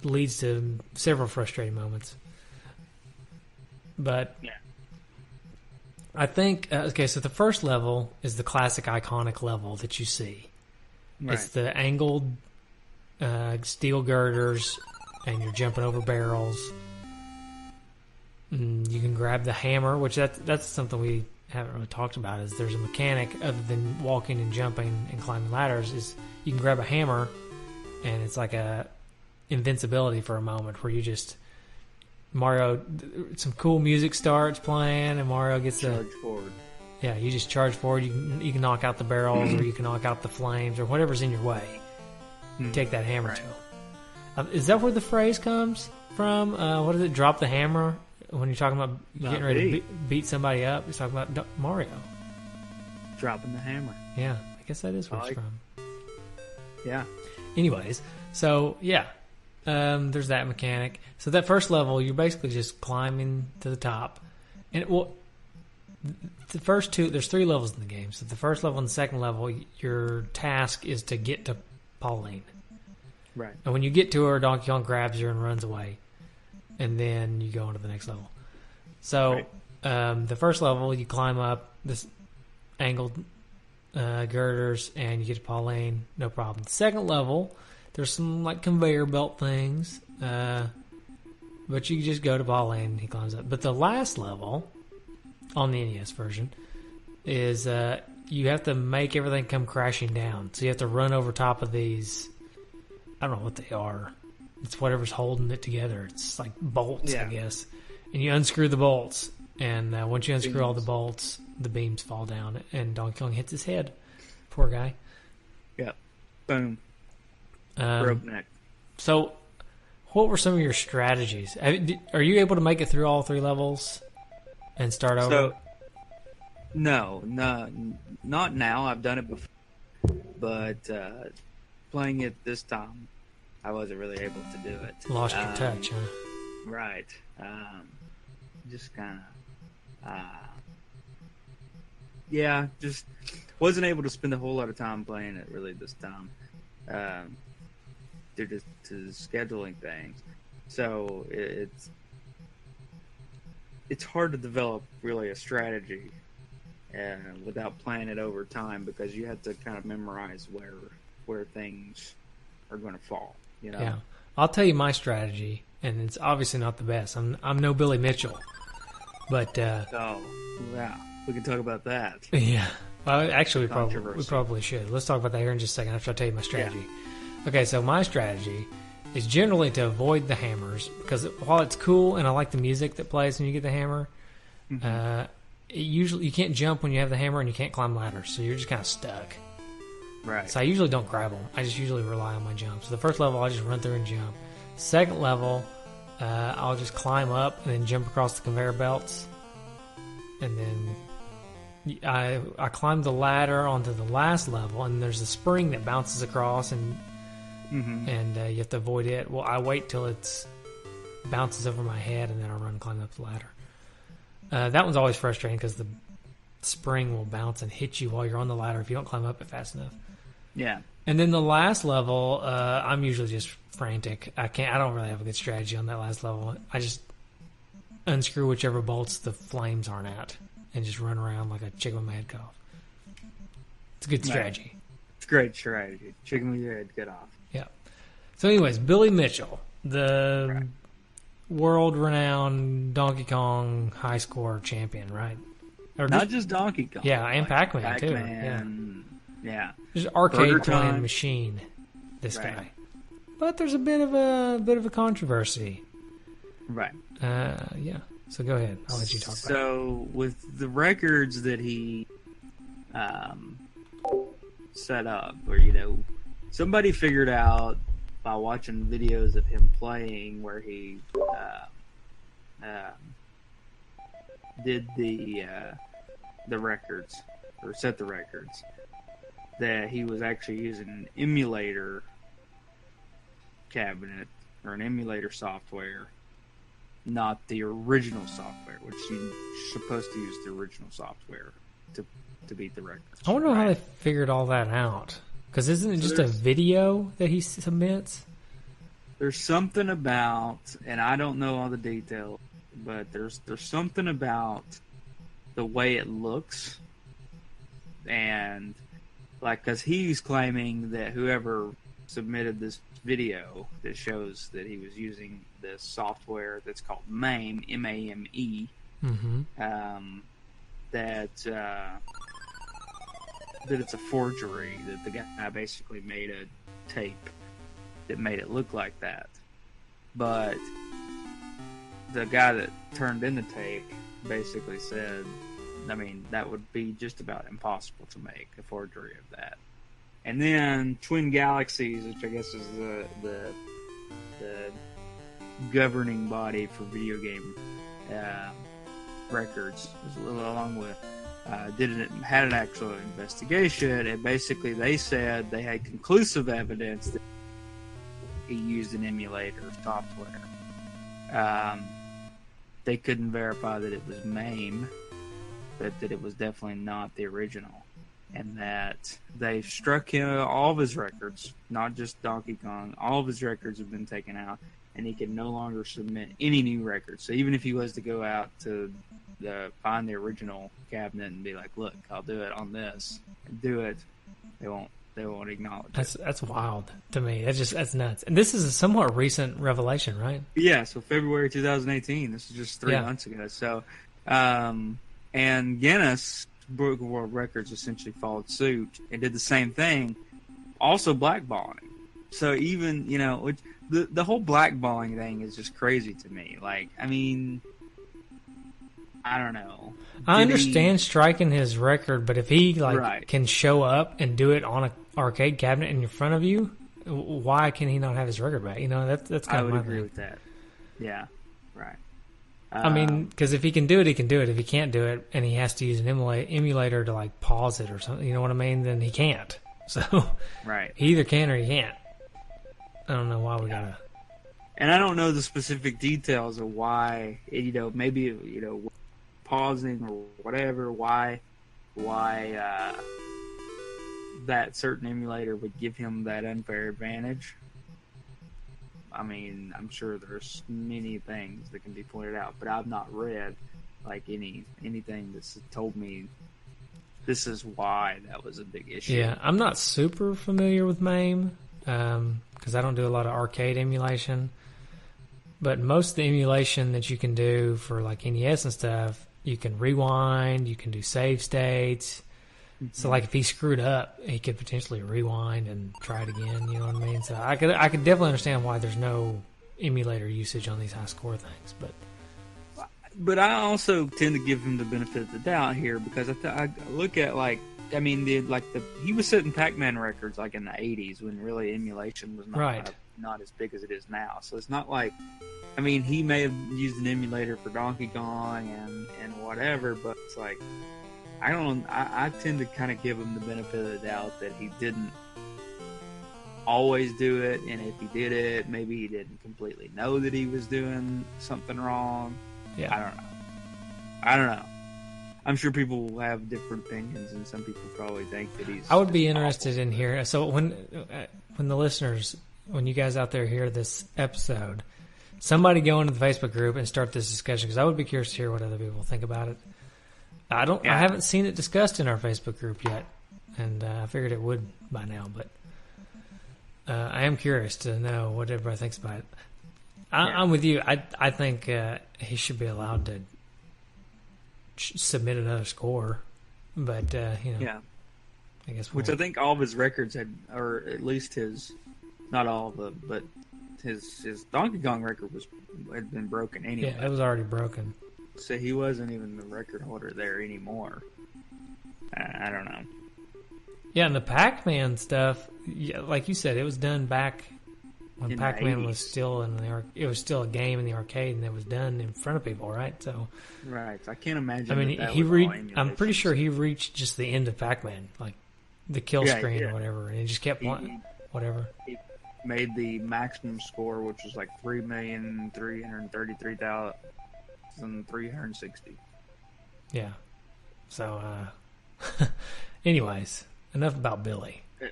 leads to several frustrating moments. But I think okay. So the first level is the classic iconic level that you see. Right. It's the angled steel girders, and you're jumping over barrels. You can grab the hammer, which that's something we haven't really talked about. Is there's a mechanic other than walking and jumping and climbing ladders? Is you can grab a hammer, and it's like a invincibility for a moment where you just Mario. Some cool music starts playing, and Mario gets Charge forward. Yeah, you just charge forward. You can knock out the barrels, or you can knock out the flames, or whatever's in your way. You take that hammer to 'em. Is that where the phrase comes from? What is it? Drop the hammer when you're talking about getting ready to beat somebody up. You're talking about Mario. Dropping the hammer. Yeah, I guess that is where it's from. Yeah. Anyways, so yeah, there's that mechanic. So that first level, you're basically just climbing to the top, and the first two, there's 3 levels in the game. So the first level and the second level, your task is to get to Pauline. Right. And when you get to her, Donkey Kong grabs her and runs away. And then you go on to the next level. So the first level, you climb up this angled girders and you get to Pauline, no problem. The second level, there's some like conveyor belt things. But you just go to Pauline and he climbs up. But the last level on the NES version is you have to make everything come crashing down. So you have to run over top of these. I don't know what they are. It's whatever's holding it together. It's like bolts, I guess. And you unscrew the bolts. And once you unscrew all the bolts, the beams fall down. And Donkey Kong hits his head. Poor guy. Yep. Boom. Broke neck. So, what were some of your strategies? Are you able to make it through all 3 levels and start over? So, no, not now. I've done it before. But playing it this time, I wasn't really able to do it. Lost your touch, huh? Right. Just kind of, just wasn't able to spend a whole lot of time playing it really this time, due to scheduling things. So it's hard to develop really a strategy without playing it over time because you have to kind of memorize where things are going to fall. You know? Yeah, I'll tell you my strategy, and it's obviously not the best. I'm no Billy Mitchell, but oh yeah, we can talk about that. Yeah, well, actually, we probably should. Let's talk about that here in just a second after I tell you my strategy. Yeah. Okay, so my strategy is generally to avoid the hammers because while it's cool and I like the music that plays when you get the hammer, usually you can't jump when you have the hammer and you can't climb ladders, so you're just kind of stuck. Right. So I usually don't grab them. I just usually rely on my jump. So the first level, I'll just run through and jump. Second level, I'll just climb up and then jump across the conveyor belts. And then I climb the ladder onto the last level, and there's a spring that bounces across, and you have to avoid it. Well, I wait till it bounces over my head, and then I run and climb up the ladder. That one's always frustrating because the spring will bounce and hit you while you're on the ladder if you don't climb up it fast enough. Yeah. And then the last level, I'm usually just frantic. I don't really have a good strategy on that last level. I just unscrew whichever bolts the flames aren't at and just run around like a chicken with my head cut off. It's a good strategy. It's a great strategy. Chicken with your head cut off. Yeah. So anyways, Billy Mitchell, the world-renowned Donkey Kong high score champion, right? Or not just Donkey Kong. Yeah, and like Pac-Man too. Yeah. Just arcade playing machine. This guy. But there's a bit of a controversy. Right. Yeah. So go ahead. I'll let you talk about it. So with the records that he set up, or somebody figured out by watching videos of him playing where he did the records or set the records, that he was actually using an emulator cabinet or an emulator software, not the original software, which you're supposed to use the original software to beat the records. I wonder how they figured all that out. Because isn't it just a video that he submits? There's something about, and I don't know all the details, but there's something about the way it looks, and like, because he's claiming that whoever submitted this video that shows that he was using this software that's called MAME, M-A-M-E, that it's a forgery, that the guy basically made a tape that made it look like that. But the guy that turned in the tape basically said, I mean, that would be just about impossible to make a forgery of that. And then Twin Galaxies, which I guess is the governing body for video game records, along with had an actual investigation, and basically they said they had conclusive evidence that he used an emulator software. They couldn't verify that it was MAME, but that it was definitely not the original, and that they struck him all of his records, not just Donkey Kong. All of his records have been taken out, and he can no longer submit any new records. So even if he was to go out to find the original cabinet and be like, "Look, I'll do it on this," and do it, they won't acknowledge it. That's wild to me. That's nuts. And this is a somewhat recent revelation, right? Yeah. So February 2018. This is just 3 months ago. So, and Guinness Book of World Records essentially followed suit and did the same thing, also blackballing. So even, the whole blackballing thing is just crazy to me. Like, I mean, I don't know. I understand striking his record, but if he can show up and do it on an arcade cabinet in front of you, why can he not have his record back? That's kind of my thing. I would agree with that. Yeah, right. I mean, because if he can do it, he can do it. If he can't do it, and he has to use an emulator to like pause it or something, you know what I mean? Then he can't. So right, he either can or he can't. I don't know why we gotta. And I don't know the specific details of why. Maybe pausing or whatever. Why that certain emulator would give him that unfair advantage. I mean, I'm sure there's many things that can be pointed out, but I've not read like anything that's told me this is why that was a big issue. Yeah, I'm not super familiar with MAME because I don't do a lot of arcade emulation. But most of the emulation that you can do for like NES and stuff, you can rewind, you can do save states. Mm-hmm. So like if he screwed up, he could potentially rewind and try it again. You know what I mean? So I could definitely understand why there's no emulator usage on these high score things. But I also tend to give him the benefit of the doubt here because I look at he was setting Pac-Man records like in the 80s when really emulation was not as big as it is now. So it's not like, I mean, he may have used an emulator for Donkey Kong and whatever, but it's like, I tend to kind of give him the benefit of the doubt that he didn't always do it, and if he did it, maybe he didn't completely know that he was doing something wrong. Yeah. I don't know. I'm sure people will have different opinions, and some people probably think that he's... I would be interested in here. So when the listeners, when you guys out there hear this episode, somebody go into the Facebook group and start this discussion, because I would be curious to hear what other people think about it. I haven't seen it discussed in our Facebook group yet, and I figured it would by now, but I am curious to know what everybody thinks about it. I'm with you. I think he should be allowed to submit another score, but yeah, I guess which I think all of his records had, or at least his, not all of them, but his Donkey Kong record had been broken anyway. Yeah, it was already broken. So he wasn't even the record holder there anymore. I don't know. Yeah, and the Pac-Man stuff, like you said, it was done back when Pac-Man was still it was still a game in the arcade, and it was done in front of people, right? So, right. I can't imagine. I mean, I'm pretty sure he reached just the end of Pac-Man, like the kill screen or whatever, and he just kept whatever. He made the maximum score, which was like 3,333,360. Yeah. So, anyways, enough about Billy. Yeah.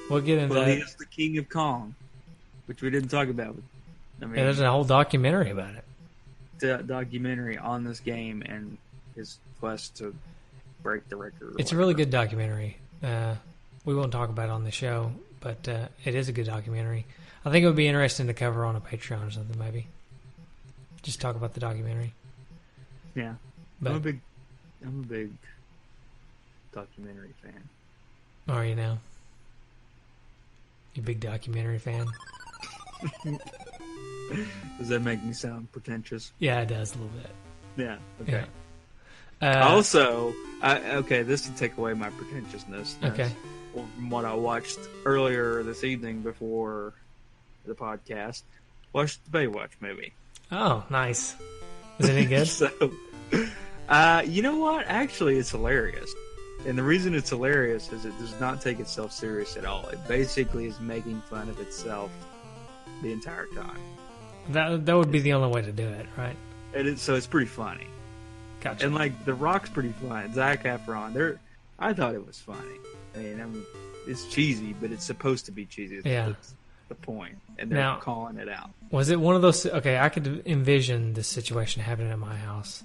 We'll get into that. He is the King of Kong, which we didn't talk about. I mean, there's a whole documentary about it. documentary on this game and his quest to break the record. It's a really good documentary. We won't talk about it on the show, but it is a good documentary. I think it would be interesting to cover on a Patreon or something, maybe. Just talk about the documentary. Yeah, But, I'm a big documentary fan. are you now? You big documentary fan? Does that make me sound pretentious? Yeah, it does a little bit. Yeah. Okay. Yeah. Also, this to take away my pretentiousness. Okay. From what I watched earlier this evening before the podcast, watched the Baywatch movie. Oh, nice. Is it any good? So, you know what? Actually, it's hilarious. And the reason it's hilarious is it does not take itself serious at all. It basically is making fun of itself the entire time. That would be the only way to do it, right? So it's pretty funny. Gotcha. And like The Rock's pretty funny. Zac Efron, I thought it was funny. I mean, it's cheesy, but it's supposed to be cheesy. Yeah. That's the point, and they're Now, calling it out. Was it one of those? Okay, I could envision this situation happening at my house.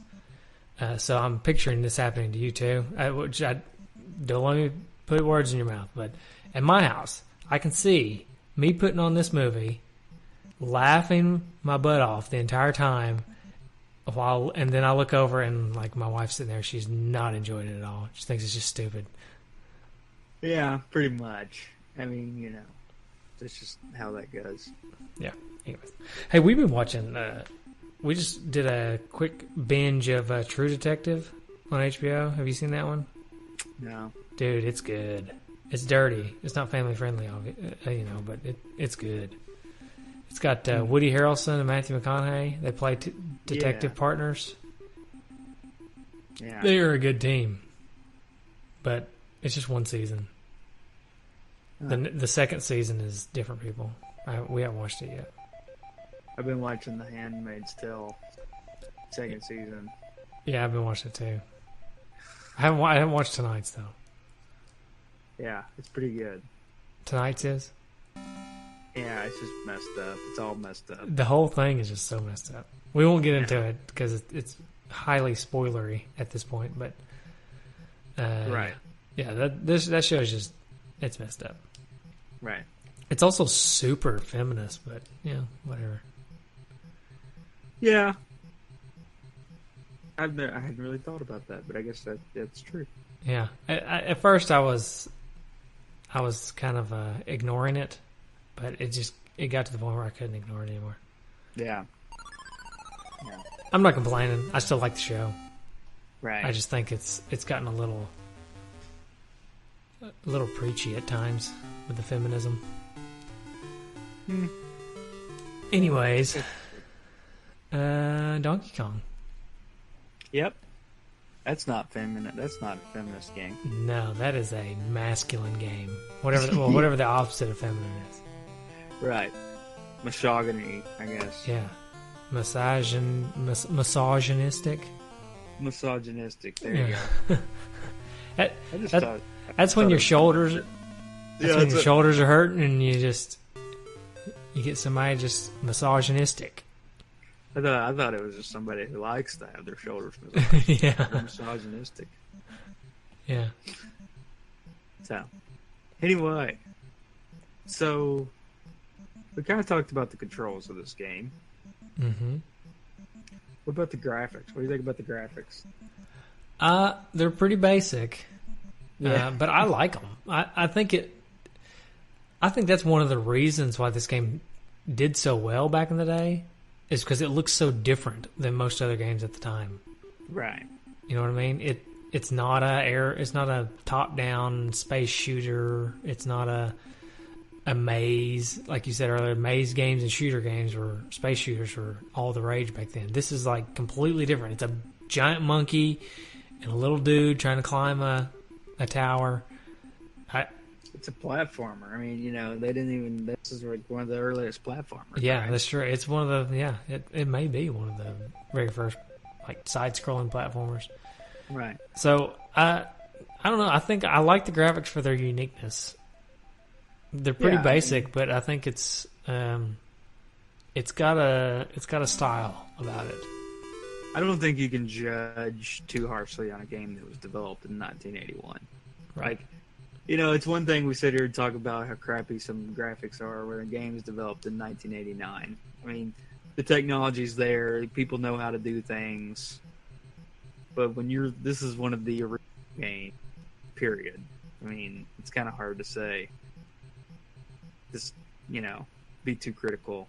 So I'm picturing this happening to you too. Don't let me put words in your mouth, but at my house, I can see me putting on this movie, laughing my butt off the entire time, and then I look over and like my wife's sitting there, she's not enjoying it at all. She thinks it's just stupid. Yeah, pretty much. I mean, you know, that's just how that goes. Yeah. Anyways, hey, we've been watching. We just did a quick binge of True Detective on HBO. Have you seen that one? No. Dude, it's good. It's dirty. It's not family friendly, but it's good. It's got Woody Harrelson and Matthew McConaughey. They play detective partners. Yeah. They are a good team. But it's just one season. The second season is different people. We haven't watched it yet. I've been watching The Handmaid's Tale second season. Yeah, I've been watching it too. I haven't watched tonight's though. Yeah, it's pretty good. Tonight's is? Yeah, it's just messed up. It's all messed up. The whole thing is just so messed up. We won't get into it because it's highly spoilery at this point. But right. Yeah, that show is just it's messed up. Right. It's also super feminist, but yeah, whatever. Yeah. I hadn't really thought about that, but I guess that's true. Yeah. At first, I was kind of ignoring it, but it got to the point where I couldn't ignore it anymore. Yeah. I'm not complaining. I still like the show. Right. I just think it's gotten a little preachy at times with the feminism. Anyways, Donkey Kong. Yep. That's not feminine. That's not a feminist game. No, that is a masculine game. Whatever the opposite of feminine is. Right. Misogyny, I guess. Yeah. Misogynistic. Misogynistic. There you go. That's when your shoulders. Your shoulders are hurting, and you get somebody just misogynistic. I thought it was just somebody who likes to have their shoulders massaged. Yeah. They're misogynistic. Yeah. So, anyway, so we kind of talked about the controls of this game. Mm-hmm. What about the graphics? What do you think about the graphics? They're pretty basic. Yeah. But I like them. I think that's one of the reasons why this game did so well back in the day is because it looks so different than most other games at the time. Right. You know what I mean? It's not a top-down space shooter. It's not a maze, like you said earlier. Maze games and shooter games or space shooters were all the rage back then. This is like completely different. It's a giant monkey and a little dude trying to climb a tower. It's a platformer. I mean, you know, this is like one of the earliest platformers. Yeah, right? that's true. It's one of the, it may be one of the very first, like, side-scrolling platformers. Right. So, I don't know. I think I like the graphics for their uniqueness. They're pretty basic, but I think it's got a style about it. I don't think you can judge too harshly on a game that was developed in 1981. Right. Like, you know, it's one thing we sit here and talk about how crappy some graphics are when a game is developed in 1989. I mean, the technology's there, people know how to do things, but when this is one of the original games, period. I mean, it's kind of hard to say. Just, you know, be too critical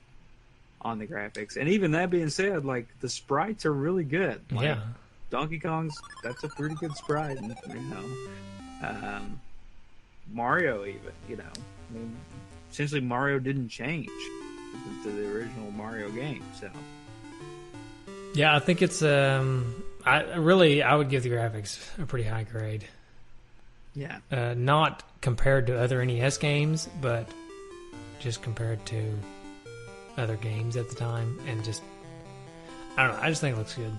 on the graphics. And even that being said, like, the sprites are really good. Like, Yeah. Donkey Kong's, that's a pretty good sprite, you know. Mario even, you know. I mean, essentially Mario didn't change to the original Mario game, so. Yeah, I think it's I would give the graphics a pretty high grade. Yeah. Not compared to other NES games, but just compared to other games at the time, and just I don't know. I just think it looks good.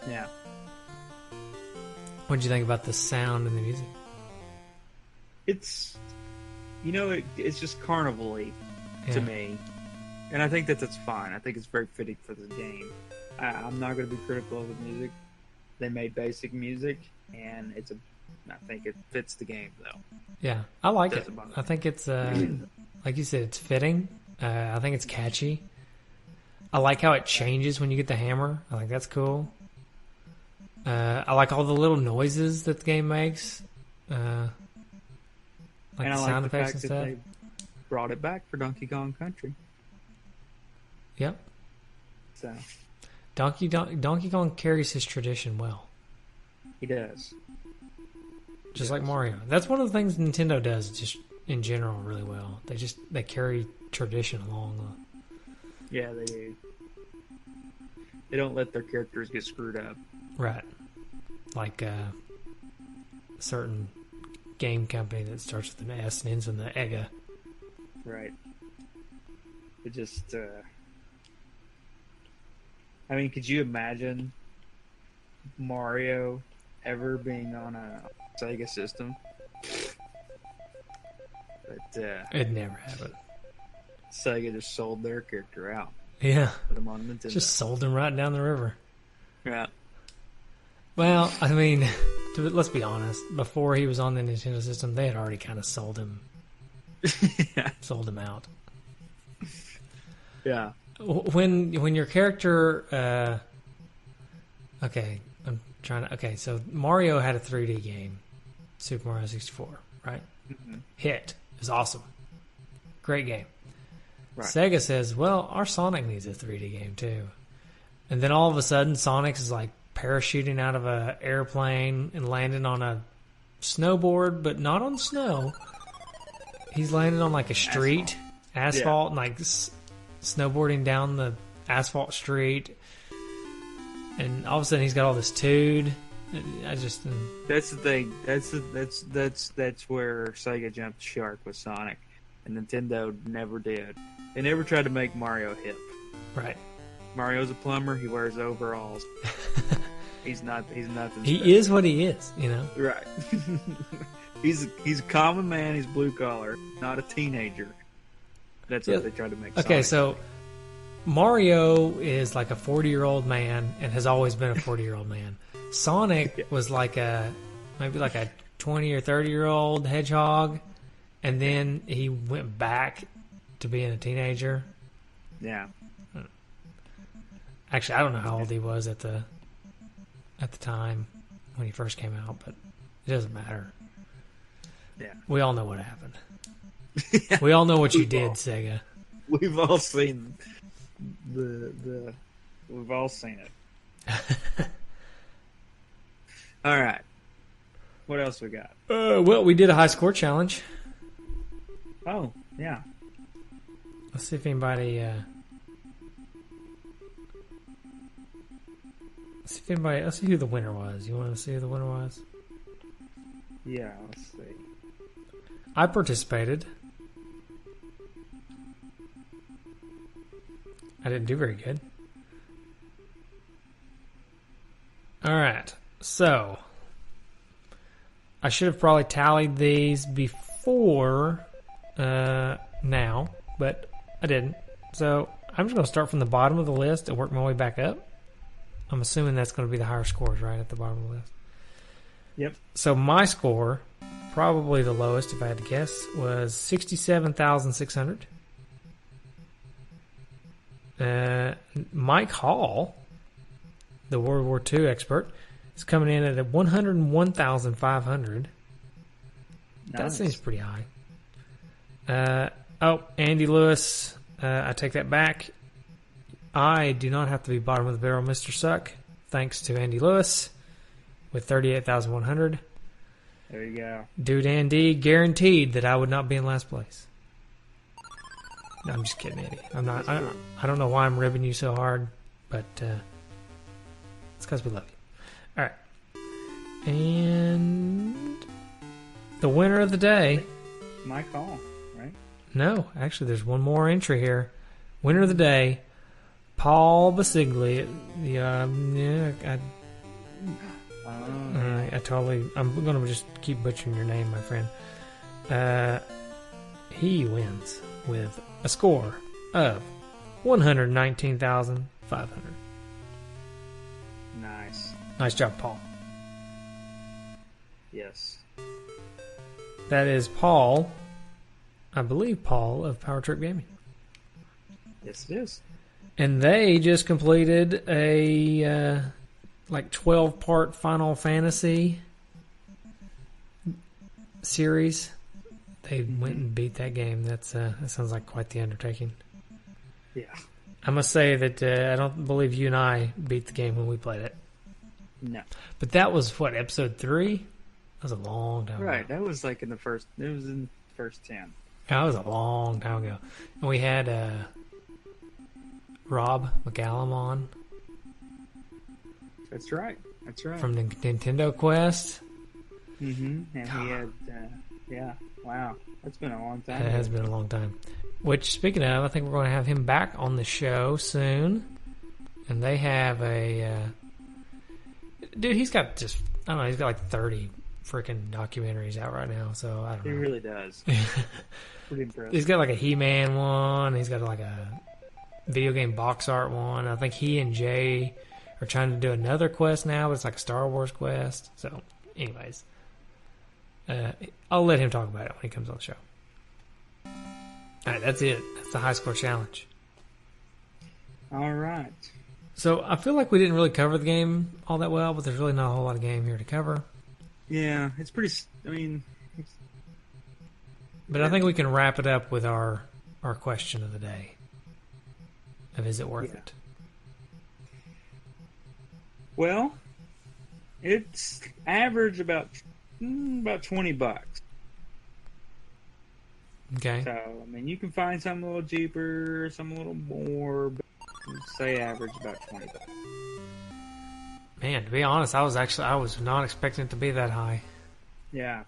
Yeah. What did you think about the sound and the music? It's, you know, it's just carnival-y to me, and I think that's fine. I think it's very fitting for the game. I'm not going to be critical of the music. They made basic music, and I think it fits the game though. Yeah, I like it. I think it's like you said, it's fitting. I think it's catchy. I like how it changes when you get the hammer. I think that's cool. I like all the little noises that the game makes. Like and the I sound like the effects fact and that stuff. they brought it back for Donkey Kong Country. Yep. So Donkey Kong carries his tradition well. he does. Just like Mario. That's one of the things Nintendo does just in general really well. They carry tradition along. Yeah, they do. They don't let their characters get screwed up. Right. Like a certain game company that starts with an S and ends with an EGA. Right. It just, I mean, could you imagine Mario ever being on a Sega system? But It never happened. Sega just sold their character out. Yeah. Put them on Nintendo. Just sold him right down the river. Yeah. Well, I mean, let's be honest. Before he was on the Nintendo system, they had already kind of sold him. Yeah. Sold him out. Yeah. When your character, okay, I'm trying to. Okay, so Mario had a 3D game, Super Mario 64, right? Mm-hmm. Hit. It was awesome. Great game. Right. Sega says, well, our Sonic needs a 3D game too. And then all of a sudden, Sonic is like parachuting out of an airplane and landing on a snowboard, but not on snow. He's landing on like a street, asphalt, and like snowboarding down the asphalt street. And all of a sudden, he's got all this tood. I just That's the thing. That's where Sega jumped the shark with Sonic, and Nintendo never did. They never tried to make Mario hip. right. Mario's a plumber. He wears overalls. He's nothing. He is what he is, you know. Right. he's a common man. He's blue collar, not a teenager. That's what they tried to make. Okay, Sonic. so Mario is like a 40-year-old man and has always been a 40-year-old man. Sonic was like maybe like a 20 or 30-year-old hedgehog, and then he went back to being a teenager. Yeah. Actually, I don't know how old he was at the time when he first came out, but it doesn't matter. Yeah. We all know what happened. We all know what you did, Sega. We've all seen we've all seen it. All right. What else we got? Well, we did a high score challenge. Oh, yeah. Let's see if anybody. Let's see who the winner was. You want to see who the winner was? Yeah, let's see. I participated. I didn't do very good. All right. So, I should have probably tallied these before now, but I didn't. So, I'm just going to start from the bottom of the list and work my way back up. I'm assuming that's going to be the higher scores, right, at the bottom of the list. Yep. So my score, probably the lowest if I had to guess, was 67,600. Mike Hall, the World War II expert, is coming in at 101,500. That Nice. seems pretty high. Andy Lewis, I take that back. I do not have to be bottom of the barrel, Mr. Suck, thanks to Andy Lewis with 38,100. There you go. Dude Andy guaranteed that I would not be in last place. No, I'm just kidding, Andy. I'm not. I don't know why I'm ribbing you so hard, but it's because we love you. All right. And the winner of the day. My call, right? No, actually, there's one more entry here. Winner of the day, Paul Basigli. I'm going to just keep butchering your name, my friend. He wins with a score of 119,500. Nice. Nice job, Paul. Yes. That is Paul, I believe Paul of Power Trip Gaming. Yes, it is. And they just completed a 12-part Final Fantasy series. They went and beat that game. That sounds like quite the undertaking. Yeah. I must say that I don't believe you and I beat the game when we played it. No. But that was, episode 3? That was a long time ago. Right. That was like in the first. It was in the first 10. That was a long time ago. And we had Rob McCallum on. That's right. That's right. From the Nintendo Quest. Mm-hmm. And he had. Yeah. Wow. That's been a long time. It has been a long time. Which, speaking of, I think we're going to have him back on the show soon. And they have a... dude, he's got just... I don't know, he's got like 30 freaking documentaries out right now, so I don't He know. really does. Pretty impressive. He's got like a He-Man one. He's got like a video game box art one. I think he and Jay are trying to do another quest now, but it's like a Star Wars quest. So, anyways. I'll let him talk about it when he comes on the show. Alright, that's it. That's the high score challenge. All right. So I feel like we didn't really cover the game all that well, but there's really not a whole lot of game here to cover. Yeah, it's pretty. I mean, But I think we can wrap it up with our question of the day. Of is it worth it? well, it's average about $20. Okay. So I mean, you can find some a little cheaper, some a little more, but say average about $20. Man, to be honest, I was not expecting it to be that high. Yeah.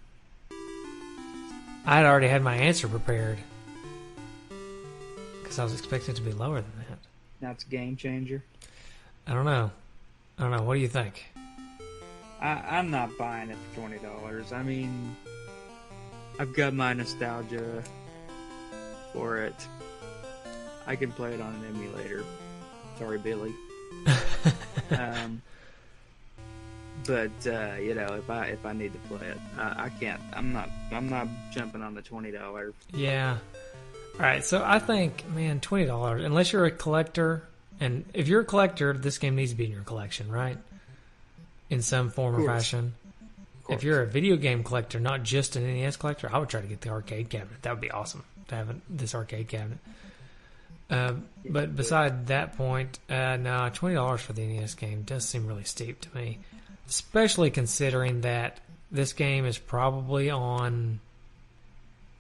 I had already had my answer prepared. Because I was expecting it to be lower than that. Now it's a game changer. I don't know. What do you think? I'm not buying it for $20. I mean, I've got my nostalgia for it. I can play it on an emulator. Sorry, Billy. But if I need to play it, I can't. I'm not jumping on the $20. Yeah. All right. So I think, man, $20. Unless you're a collector, and if you're a collector, this game needs to be in your collection, right? In some form or fashion. If you're a video game collector, not just an NES collector, I would try to get the arcade cabinet. That would be awesome to have this arcade cabinet. But beside that point, no, $20 for the NES game does seem really steep to me. Especially considering that this game is probably on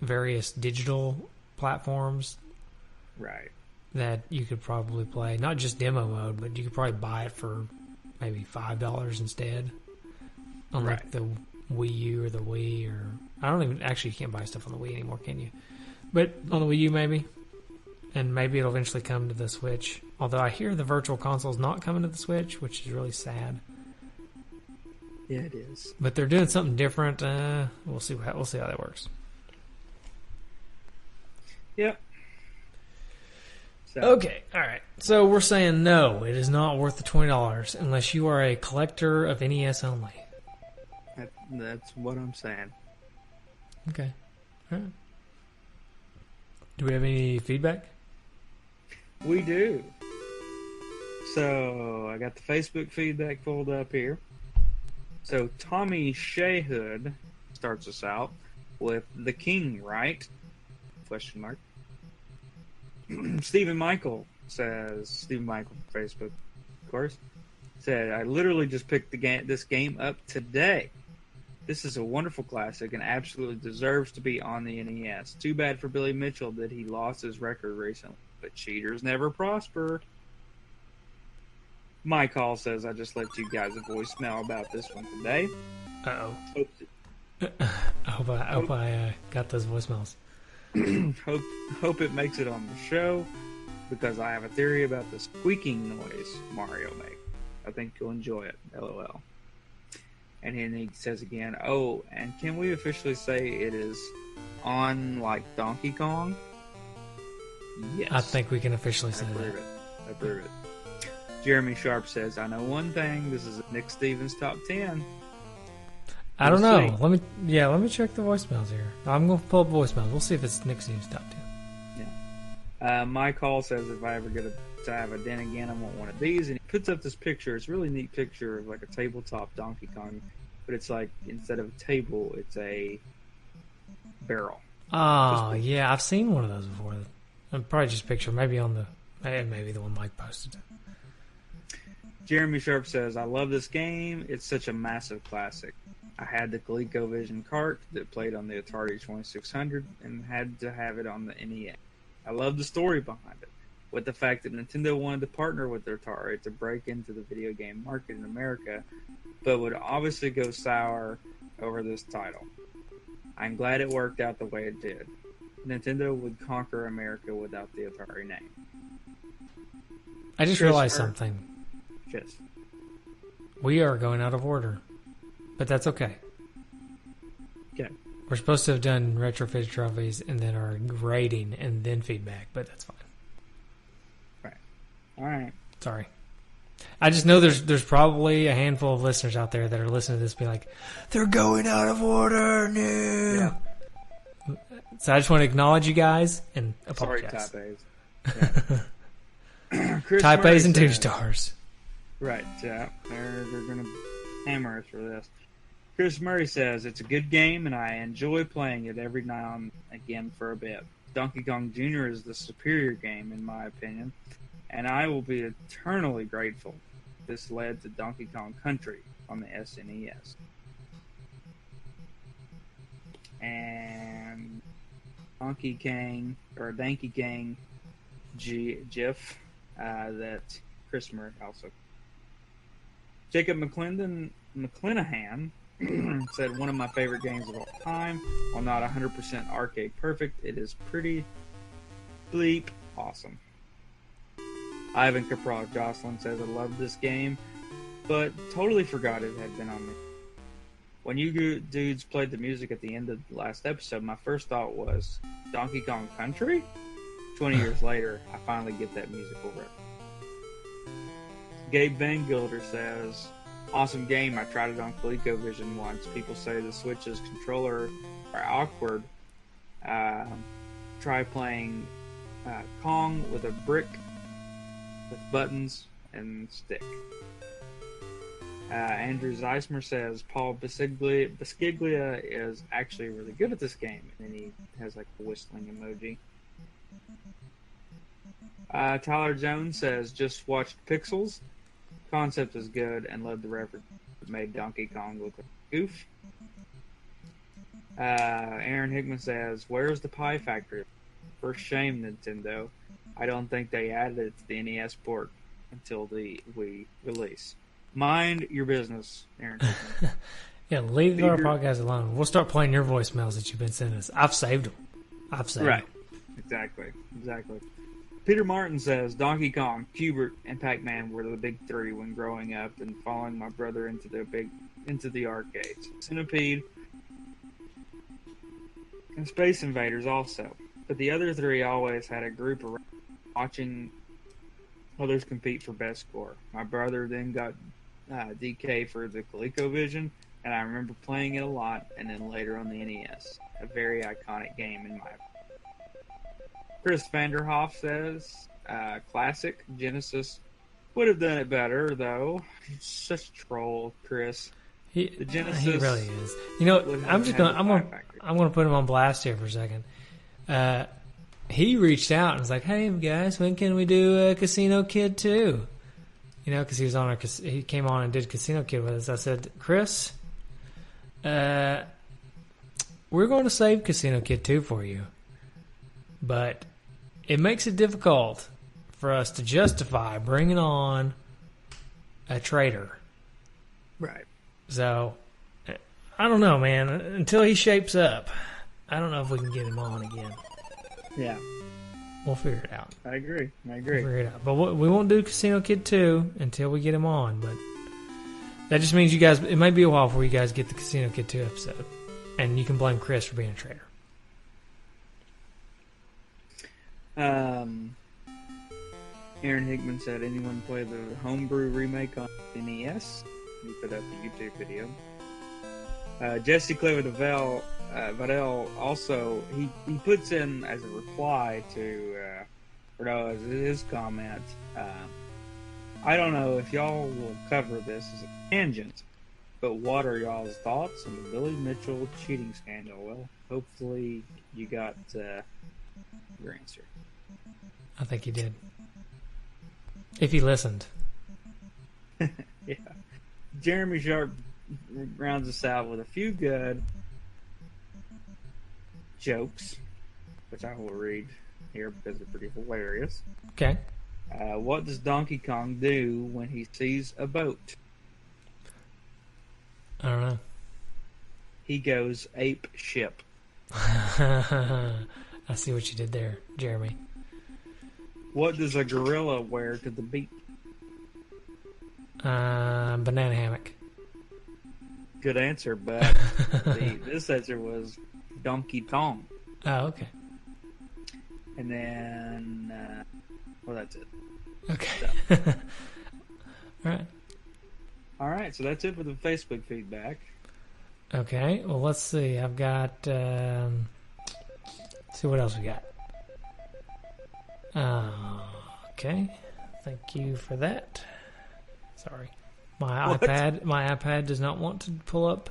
various digital platforms. Right. That you could probably play. Not just demo mode, but you could probably buy it for maybe $5 instead. On like the Wii U or the Wii, or I don't even actually, you can't buy stuff on the Wii anymore, can you? But on the Wii U maybe, and maybe it'll eventually come to the Switch. Although I hear the Virtual Console is not coming to the Switch, which is really sad. Yeah, it is. But they're doing something different. We'll see how that works. Yep. Okay, all right. So we're saying no, it is not worth the $20 unless you are a collector of NES only. That's what I'm saying. Okay. All right. Do we have any feedback? We do. So I got the Facebook feedback pulled up here. So Tommy Shayhood starts us out with the king, right? Question mark. Stephen Michael from Facebook, of course, said, I literally just picked this game up today. This is a wonderful classic and absolutely deserves to be on the NES. Too bad for Billy Mitchell that he lost his record recently, but cheaters never prosper. My call says I just left you guys a voicemail about this one today. Uh-oh. I hope I got those voicemails. hope it makes it on the show, because I have a theory about the squeaking noise Mario makes. I think you'll enjoy it. LOL. And then he says again, oh, and can we officially say it is on like Donkey Kong? Yes. I think we can officially say that. I approve it. Jeremy Sharp says, I know one thing. This is Nick Stevens' top 10. I don't know. Let me check the voicemails here. I'm going to pull up voicemails. We'll see if it's Nick Stevens' top 10. Yeah. My call says if I ever get to have a den again, I want one of these. And he puts up this picture. It's a really neat picture of like a tabletop Donkey Kong, but it's like instead of a table, it's a barrel. Oh, yeah. I've seen one of those before. Probably just a picture. Maybe the one Mike posted. Jeremy Sharp says, I love this game. It's such a massive classic. I had the ColecoVision cart that played on the Atari 2600 and had to have it on the NES. I love the story behind it, with the fact that Nintendo wanted to partner with Atari to break into the video game market in America, but would obviously go sour over this title. I'm glad it worked out the way it did. Nintendo would conquer America without the Atari name. I just realized something. Yes. We are going out of order, but that's okay. Okay. We're supposed to have done retrofit trophies and then our rating and then feedback, but that's fine. Right. All right. Sorry. I just know there's probably a handful of listeners out there that are listening to this being like, they're going out of order. No. Yeah. So I just want to acknowledge you guys and apologize. Sorry, Type A's. Yeah. Type A's and 2 stars. Right, yeah. They're going to hammer us for this. Chris Murray says, it's a good game, and I enjoy playing it every now and again for a bit. Donkey Kong Jr. is the superior game, in my opinion, and I will be eternally grateful this led to Donkey Kong Country on the SNES. And Donkey Kong GIF that Chris Murray also. Jacob McClanahan said, one of my favorite games of all time. While not 100% arcade perfect, it is pretty bleep awesome. Ivan Kaprov Jocelyn says, I love this game, but totally forgot it had been on me. When you dudes played the music at the end of the last episode, my first thought was, Donkey Kong Country? 20 years later, I finally get that musical reference. Gabe Van Gilder says, awesome game. I tried it on ColecoVision once. People say the Switch's controller are awkward. Try playing Kong with a brick with buttons and stick. Andrew Zeismer says Paul Bisciglia is actually really good at this game, and then he has like a whistling emoji. Tyler Jones says just watched Pixels. Concept is good and love the reference that made Donkey Kong look like a goof. Aaron Hickman says, where's the Pie Factory? For shame, Nintendo. I don't think they added it to the NES port until the Wii release. Mind your business, Aaron Hickman. Yeah, leave our podcast alone. We'll start playing your voicemails that you've been sending us. I've saved them. Right. Exactly. Peter Martin says, Donkey Kong, Q*bert, and Pac-Man were the big three when growing up and following my brother into the arcades. Centipede and Space Invaders also. But the other three always had a group around watching others compete for best score. My brother then got DK for the ColecoVision, and I remember playing it a lot, and then later on the NES. A very iconic game in my opinion. Chris Vanderhoff says, classic. Genesis would have done it better, though. He's such a troll, Chris. The Genesis he really is. You know, would have I'm just had gonna the I'm Fire gonna Factory. I'm gonna put him on blast here for a second. He reached out and was like, "Hey guys, when can we do Casino Kid 2?" You know, because he was on he came on and did Casino Kid with us. I said, "Chris, we're going to save Casino Kid 2 for you, but it makes it difficult for us to justify bringing on a traitor." Right. So, I don't know, man. Until he shapes up, I don't know if we can get him on again. Yeah, We'll figure it out. I agree. We'll figure it out. But we won't do Casino Kid 2 until we get him on. But that just means you guys, it might be a while before you guys get the Casino Kid 2 episode. And you can blame Chris for being a traitor. Aaron Hickman said, anyone play the Homebrew remake on NES? He put up a YouTube video. Jesse Clever Vadell also, he puts in as a reply to, as his comment, I don't know if y'all will cover this as a tangent, but what are y'all's thoughts on the Billy Mitchell cheating scandal? Well, hopefully you got your answer. I think he did. If he listened. Yeah. Jeremy Sharp rounds us out with a few good jokes, which I will read here because they're pretty hilarious. Okay. What does Donkey Kong do when he sees a boat? I don't know. He goes ape ship. I see what you did there, Jeremy. What does a gorilla wear to the beach? Banana hammock. Good answer, but this answer was Donkey Kong. Oh, okay. And then, that's it. Okay. All right. All right, so that's it for the Facebook feedback. Okay. Well, let's see. I've got. Let's see what else we got. Okay. Thank you for that. Sorry. My iPad does not want to pull up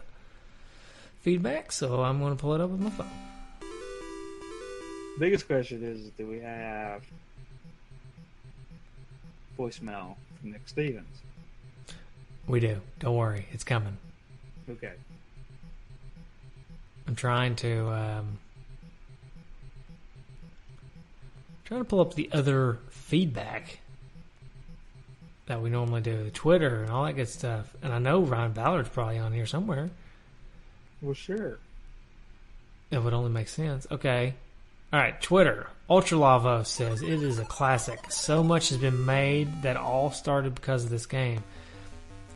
feedback, so I'm going to pull it up with my phone. Biggest question is, do we have voicemail from Nick Stevens? We do. Don't worry. It's coming. Okay. I'm trying to pull up the other feedback that we normally do, Twitter and all that good stuff. And I know Ryan Ballard's probably on here somewhere. Well, sure. It would only make sense. Okay. All right, Twitter. Ultralavo says, it is a classic. So much has been made that all started because of this game.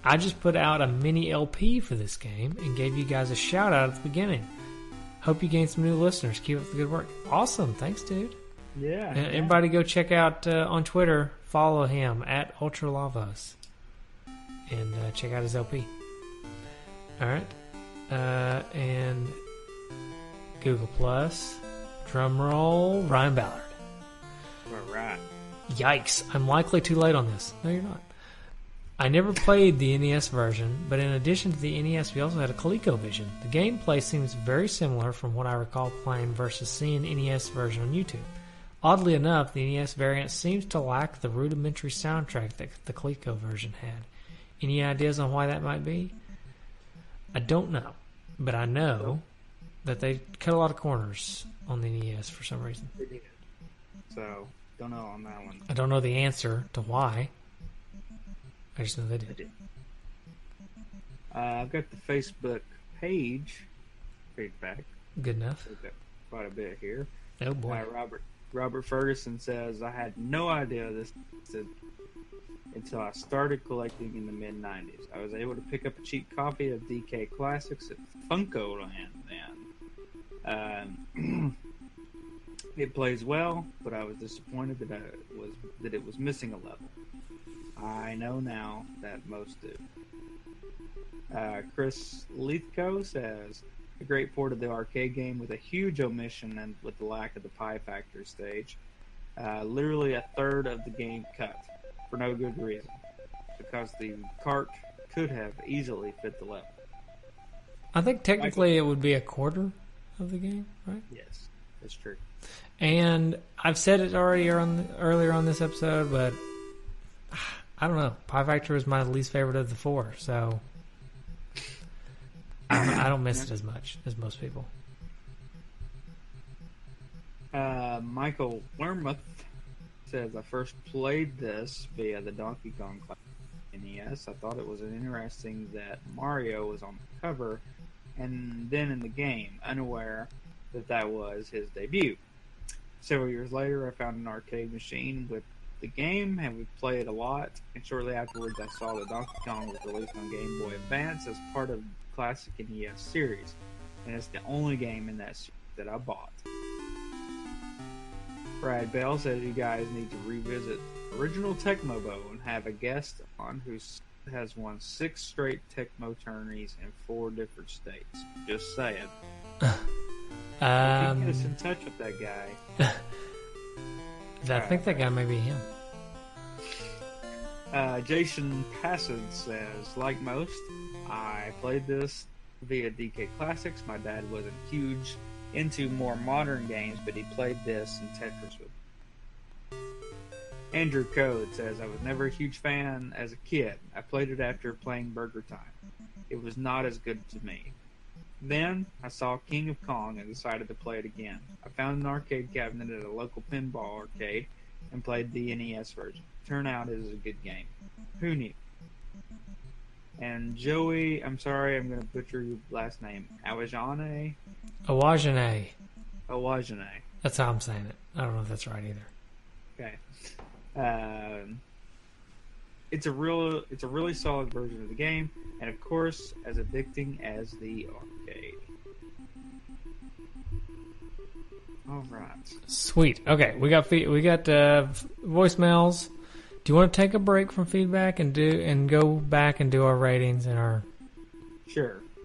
I just put out a mini LP for this game and gave you guys a shout out at the beginning. Hope you gain some new listeners. Keep up the good work. Awesome. Thanks, dude. Yeah. Everybody go check out on Twitter. Follow him at Ultralavos. And check out his LP. All right. And Google Plus. Drum roll. Ryan Ballard. All right. Yikes. I'm likely too late on this. No, you're not. I never played the NES version, but in addition to the NES, we also had a ColecoVision. The gameplay seems very similar from what I recall playing versus seeing NES version on YouTube. Oddly enough, the NES variant seems to lack the rudimentary soundtrack that the Coleco version had. Any ideas on why that might be? I don't know, but I know that they cut a lot of corners on the NES for some reason. They did. So, don't know on that one. I don't know the answer to why. I just know they They did. did. I've got the Facebook page feedback. Good enough. We've got quite a bit here. Oh boy. Robert Ferguson says, I had no idea this until I started collecting in the mid-90s. I was able to pick up a cheap copy of DK Classics at Funko Land then. It plays well, but I was disappointed that I was that it was missing a level. I know now that most do. Chris Leithco says, a great port of the arcade game with a huge omission and with the lack of the Pie Factory stage. Literally a third of the game cut for no good reason, because the cart could have easily fit the level. I think technically it would be a quarter of the game, right? Yes, that's true. And I've said it already earlier on this episode, but I don't know. Pie Factory was my least favorite of the four, so I don't miss it as much as most people. Michael Wormuth says, I first played this via the Donkey Kong Classic NES. I thought it was interesting that Mario was on the cover and then in the game, unaware that was his debut. Several years later, I found an arcade machine with the game and would play it a lot, and shortly afterwards I saw that Donkey Kong was released on Game Boy Advance as part of the Classic NES series, and it's the only game in that series that I bought. Brad Bell says you guys need to revisit original Tecmo Bowl and have a guest on who has won 6 straight Tecmo tourneys in 4 different states. Just saying. Get us in touch with that guy. I think that guy may be him. Jason Passage says, like most, I played this via DK Classics. My dad wasn't huge into more modern games, but he played this and Tetris with me. Andrew Code says, I was never a huge fan as a kid. I played it after playing Burger Time. It was not as good to me. Then I saw King of Kong and decided to play it again. I found an arcade cabinet at a local pinball arcade and played the NES version. Turned out it was a good game. Who knew? And Joey, I'm sorry, I'm going to butcher your last name. Awajane? Awajane. That's how I'm saying it. I don't know if that's right either. Okay. It's a really solid version of the game, and of course, as addicting as the arcade. All right. Sweet. Okay, we got voicemails. Do you want to take a break from feedback and go back and do our ratings and our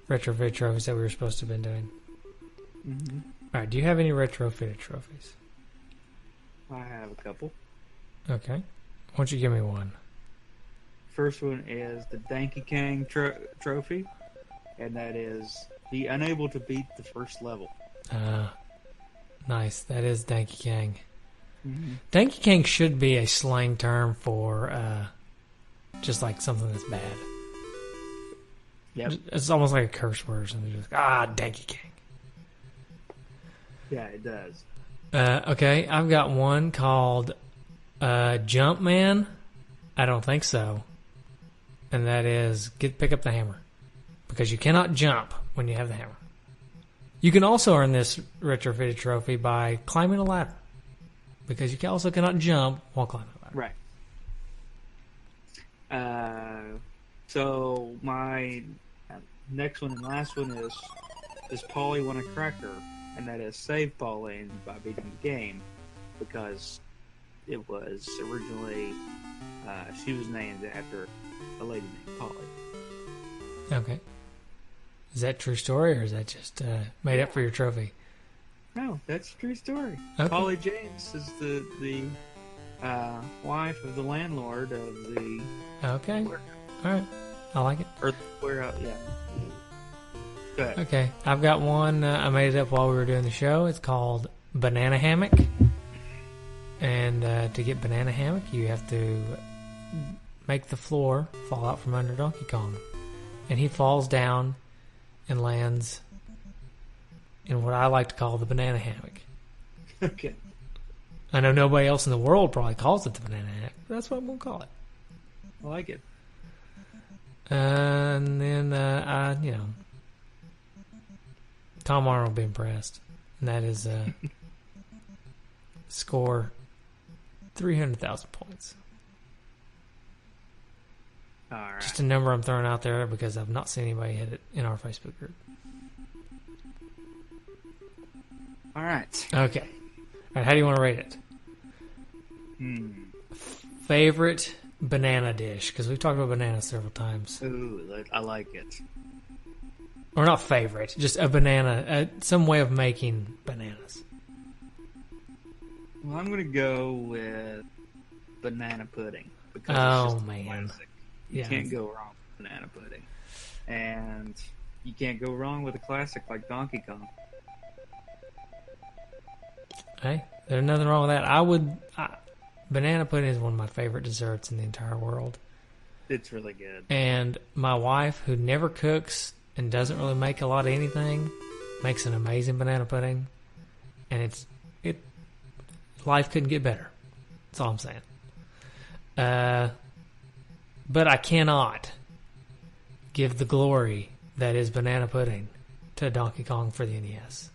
retrofit trophies that we were supposed to have been doing? Mm-hmm. All right. Do you have any retrofitted trophies? I have a couple. Okay. Why don't you give me one? First one is the Donkey Kong trophy, and that is be unable to beat the first level. Nice. That is Donkey Kong. Mm-hmm. Donkey Kong should be a slang term for just like something that's bad. Yep. It's almost like a curse word or something. Just, Donkey Kong. Yeah, it does. Okay, I've got one called Jumpman. I don't think so. And that is pick up the hammer. Because you cannot jump when you have the hammer. You can also earn this retrofitted trophy by climbing a ladder. Because you also cannot jump while climbing a ladder. Right. So my next one and last one is, does Polly want a cracker? And that is save Pauline by beating the game. Because it was originally, she was named after a lady named Polly. Okay. Is that true story, or is that just made up for your trophy? No, that's a true story. Okay. Polly James is the wife of the landlord of the Okay. warehouse. All right. I like it. Or the warehouse, yeah. Go ahead. Okay. I've got one. I made it up while we were doing the show. It's called Banana Hammock. And to get Banana Hammock, you have to make the floor fall out from under Donkey Kong. And he falls down and lands in what I like to call the banana hammock. Okay. I know nobody else in the world probably calls it the banana hammock, but that's what I'm going to call it. I like it. And then, Tom Arnold will be impressed. And that is score 300,000 points. All right. Just a number I'm throwing out there because I've not seen anybody hit it in our Facebook group. All right. Okay. All right, how do you want to rate it? favorite banana dish, because we've talked about bananas several times. Ooh, I like it. Or not favorite, just a banana, some way of making bananas. Well, I'm going to go with banana pudding. Because Oh, it's just man. classic. You Yeah. can't go wrong with banana pudding. And you can't go wrong with a classic like Donkey Kong. Hey, there's nothing wrong with that. Banana pudding is one of my favorite desserts in the entire world. It's really good. And my wife, who never cooks and doesn't really make a lot of anything, makes an amazing banana pudding. And life couldn't get better. That's all I'm saying. But I cannot give the glory that is banana pudding to Donkey Kong for the NES.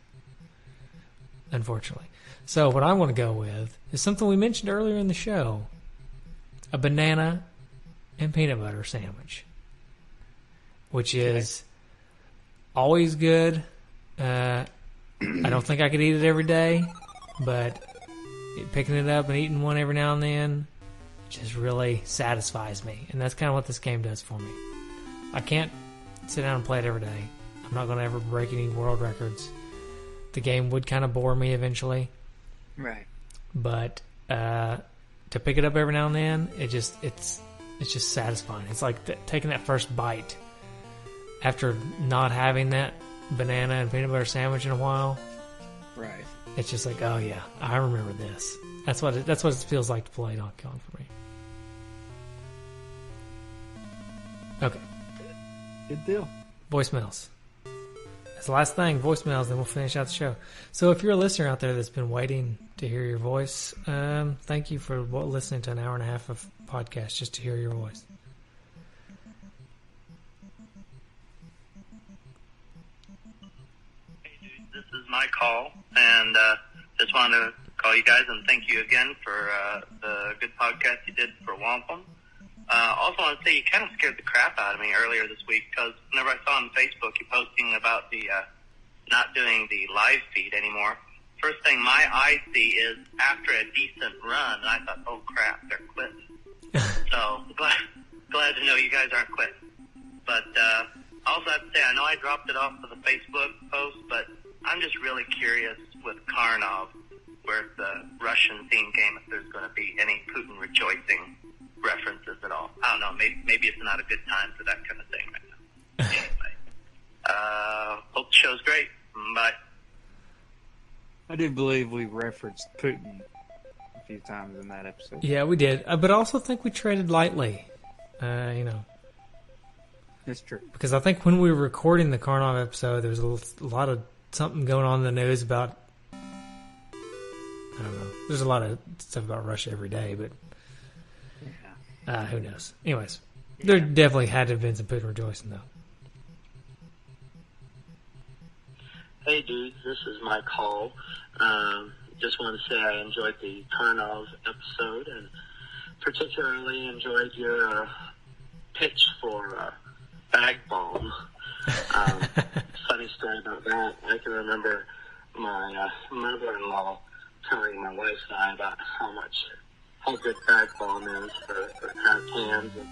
Unfortunately. So what I want to go with is something we mentioned earlier in the show. A banana and peanut butter sandwich. Which is always good. I don't think I could eat it every day. But picking it up and eating one every now and then just really satisfies me. And that's kind of what this game does for me. I can't sit down and play it every day. I'm not going to ever break any world records. The game would kind of bore me eventually. Right. But to pick it up every now and then, it's just satisfying. It's like taking that first bite after not having that banana and peanut butter sandwich in a while. Right. It's just like, oh yeah, I remember this. That's what it feels like to play Donkey Kong for me. Okay. Good deal. Voicemails. That's the last thing, voicemails, then we'll finish out the show. So if you're a listener out there that's been waiting to hear your voice, thank you for listening to an hour and a half of podcast just to hear your voice. Hey, dude, this is my call, and just wanted to call you guys and thank you again for the good podcast you did for Wampum. Also want to say you kind of scared the crap out of me earlier this week because whenever I saw on Facebook you posting about the not doing the live feed anymore, first thing my eye see is after a decent run, and I thought, oh crap, they're quitting. So glad to know you guys aren't quitting. But also I have to say, I know I dropped it off of the Facebook post, but I'm just really curious with Karnov, where the Russian theme game, if there's going to be any Putin rejoicing references at all. I don't know. Maybe it's not a good time for that kind of thing right now. Anyway, hope the show's great. Bye. I do believe we referenced Putin a few times in that episode. Yeah, we did. But I also think we traded lightly. That's true. Because I think when we were recording the Karnov episode, there was a lot of something going on in the news about, I don't know. There's a lot of stuff about Russia every day, but who knows? Anyways, there definitely had to have been some Putin rejoicing, though. Hey, dudes, this is my call. Just want to say I enjoyed the Karnov episode and particularly enjoyed your pitch for Bag Bomb. Funny story about that. I can remember my mother-in-law telling my wife and I about how good Bag Bomb is for cans. And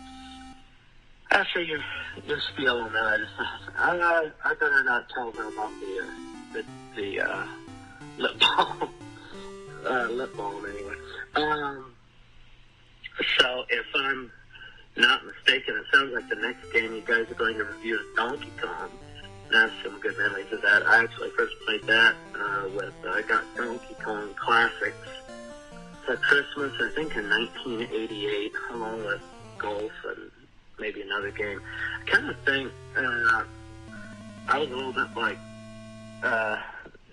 after your spiel on that, I just thought, I better not tell her about the lip balm. Lip balm, anyway. So if I'm not mistaken, it sounds like the next game you guys are going to review is Donkey Kong. And I have some good memories of that. I actually first played that I got Donkey Kong Classics for Christmas, I think in 1988, along with golf and maybe another game. I kind of think I was a little bit like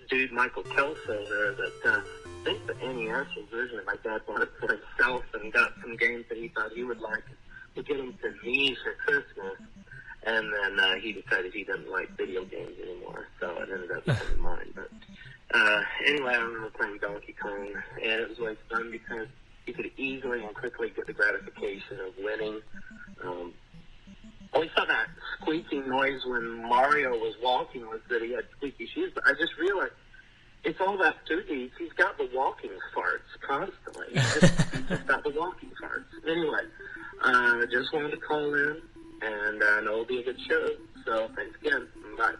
dude Michael Kelso there, that I think the NES version my dad wanted for himself and got some games that he thought he would like to get him to me for Christmas. And then he decided he didn't like video games anymore, so it ended up becoming mine. But anyway, I remember playing Donkey Kong, and it was always fun because you could easily and quickly get the gratification of winning. Always thought that squeaking noise when Mario was walking was that he had squeaky shoes, but I just realized it's all that dude. He's got the walking farts constantly. He's just got the walking farts. Anyway, just wanted to call in, and I know it'll be a good show. So thanks again. Bye.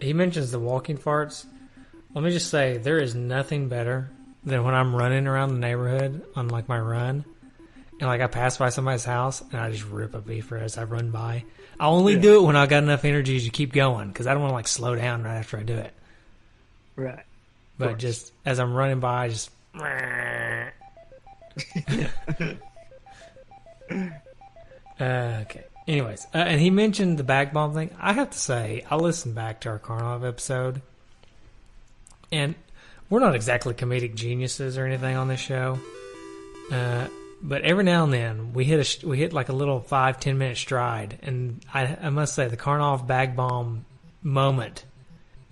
He mentions the walking farts. Let me just say, there is nothing better than when I'm running around the neighborhood on like my run, and like I pass by somebody's house and I just rip a beefer as I run by. I only do it when I got enough energy to keep going because I don't want to like slow down right after I do it. Right. But just as I'm running by, I just. Okay. Anyways, and he mentioned the bag bomb thing. I have to say, I listened back to our Karnov episode, and we're not exactly comedic geniuses or anything on this show. But every now and then we hit like a little 5-10 minute stride, and I must say the Karnov bag bomb moment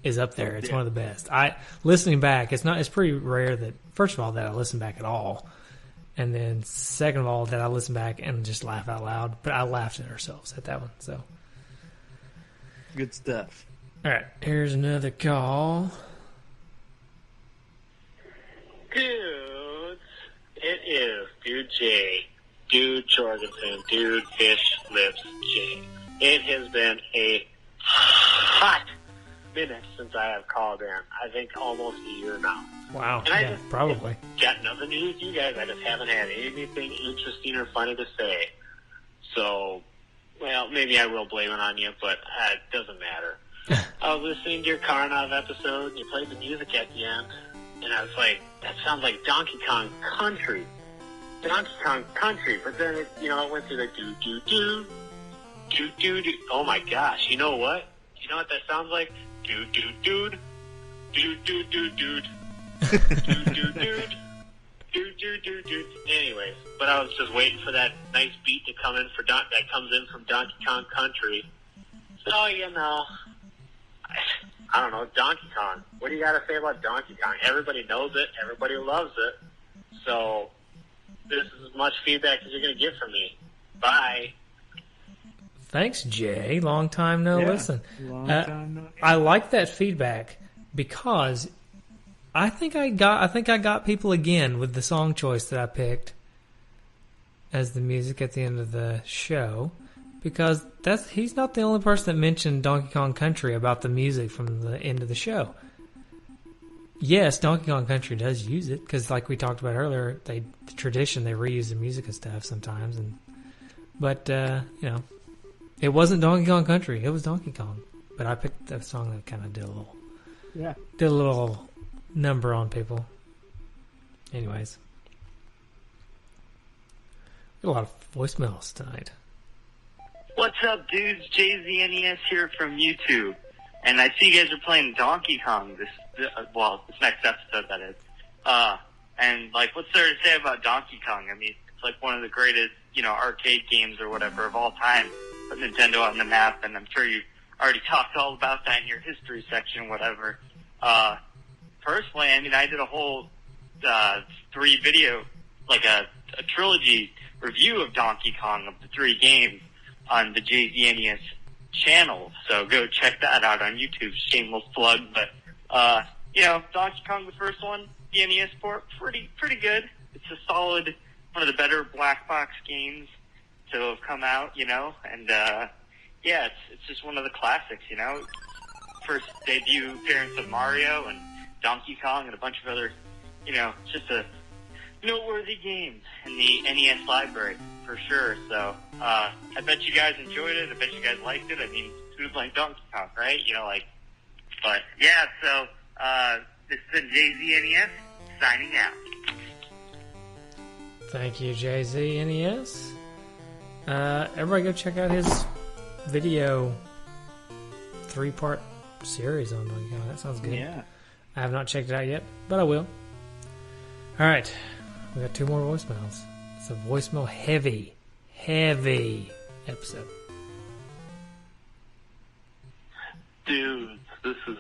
is up there. It's one of the best. Listening back, it's pretty rare that, first of all, that I listen back at all, and then second of all that I listen back and just laugh out loud. But I laughed at ourselves at that one. So good stuff. All right, here's another call. Dudes, it is Dude J, Dude Jorgensen, Dude Fish Lips J. It has been a hot minute since I have called in. I think almost a year now. Wow, and I yeah, just probably. Got nothing to do with you guys. I just haven't had anything interesting or funny to say. So, well, maybe I will blame it on you, but it doesn't matter. I was listening to your Karnov episode, and you played the music at the end, and I was like, that sounds like Donkey Kong Country. Donkey Kong Country. But then, it went through the do-do-do, do-do-do. Oh, my gosh. You know what? You know what that sounds like? Do-do-dude, do-do-do-dude, do-do-dude, do-do-do-dude. Anyways, but I was just waiting for that nice beat to come in that comes in from Donkey Kong Country. So, I don't know, Donkey Kong. What do you got to say about Donkey Kong? Everybody knows it. Everybody loves it. So this is as much feedback as you're going to get from me. Bye. Thanks, Jay. Long time no listen. Long time no. I like that feedback because I think I got people again with the song choice that I picked as the music at the end of the show. Because he's not the only person that mentioned Donkey Kong Country about the music from the end of the show. Yes, Donkey Kong Country does use it because, like we talked about earlier, the tradition they reuse the music and stuff sometimes. But it wasn't Donkey Kong Country; it was Donkey Kong. But I picked a song that kind of did a little number on people. Anyways, got a lot of voicemails tonight. What's up, dudes? JZNES here from YouTube. And I see you guys are playing Donkey Kong this next episode, that is. And, what's there to say about Donkey Kong? I mean, it's like one of the greatest, arcade games or whatever of all time. Put Nintendo on the map, and I'm sure you already talked all about that in your history section, whatever. Personally, I mean, I did a whole 3-video, a trilogy review of Donkey Kong of the 3 games on the JZNES channel, so go check that out on YouTube. Shameless plug, but Donkey Kong, the first one, the NES port, pretty good. It's a solid, one of the better black box games to have come out, and it's just one of the classics, First debut appearance of Mario and Donkey Kong and a bunch of other, just a noteworthy game in the NES library, for sure. So, I bet you guys enjoyed it. I bet you guys liked it. I mean, who's like Donkey Kong, right? But, yeah, so, this has been JZNES, signing out. Thank you, JZNES. Everybody go check out his video 3-part series on Donkey Kong. That sounds good. Yeah. I have not checked it out yet, but I will. All right. We got 2 more voicemails. It's a voicemail heavy episode. Dudes, this is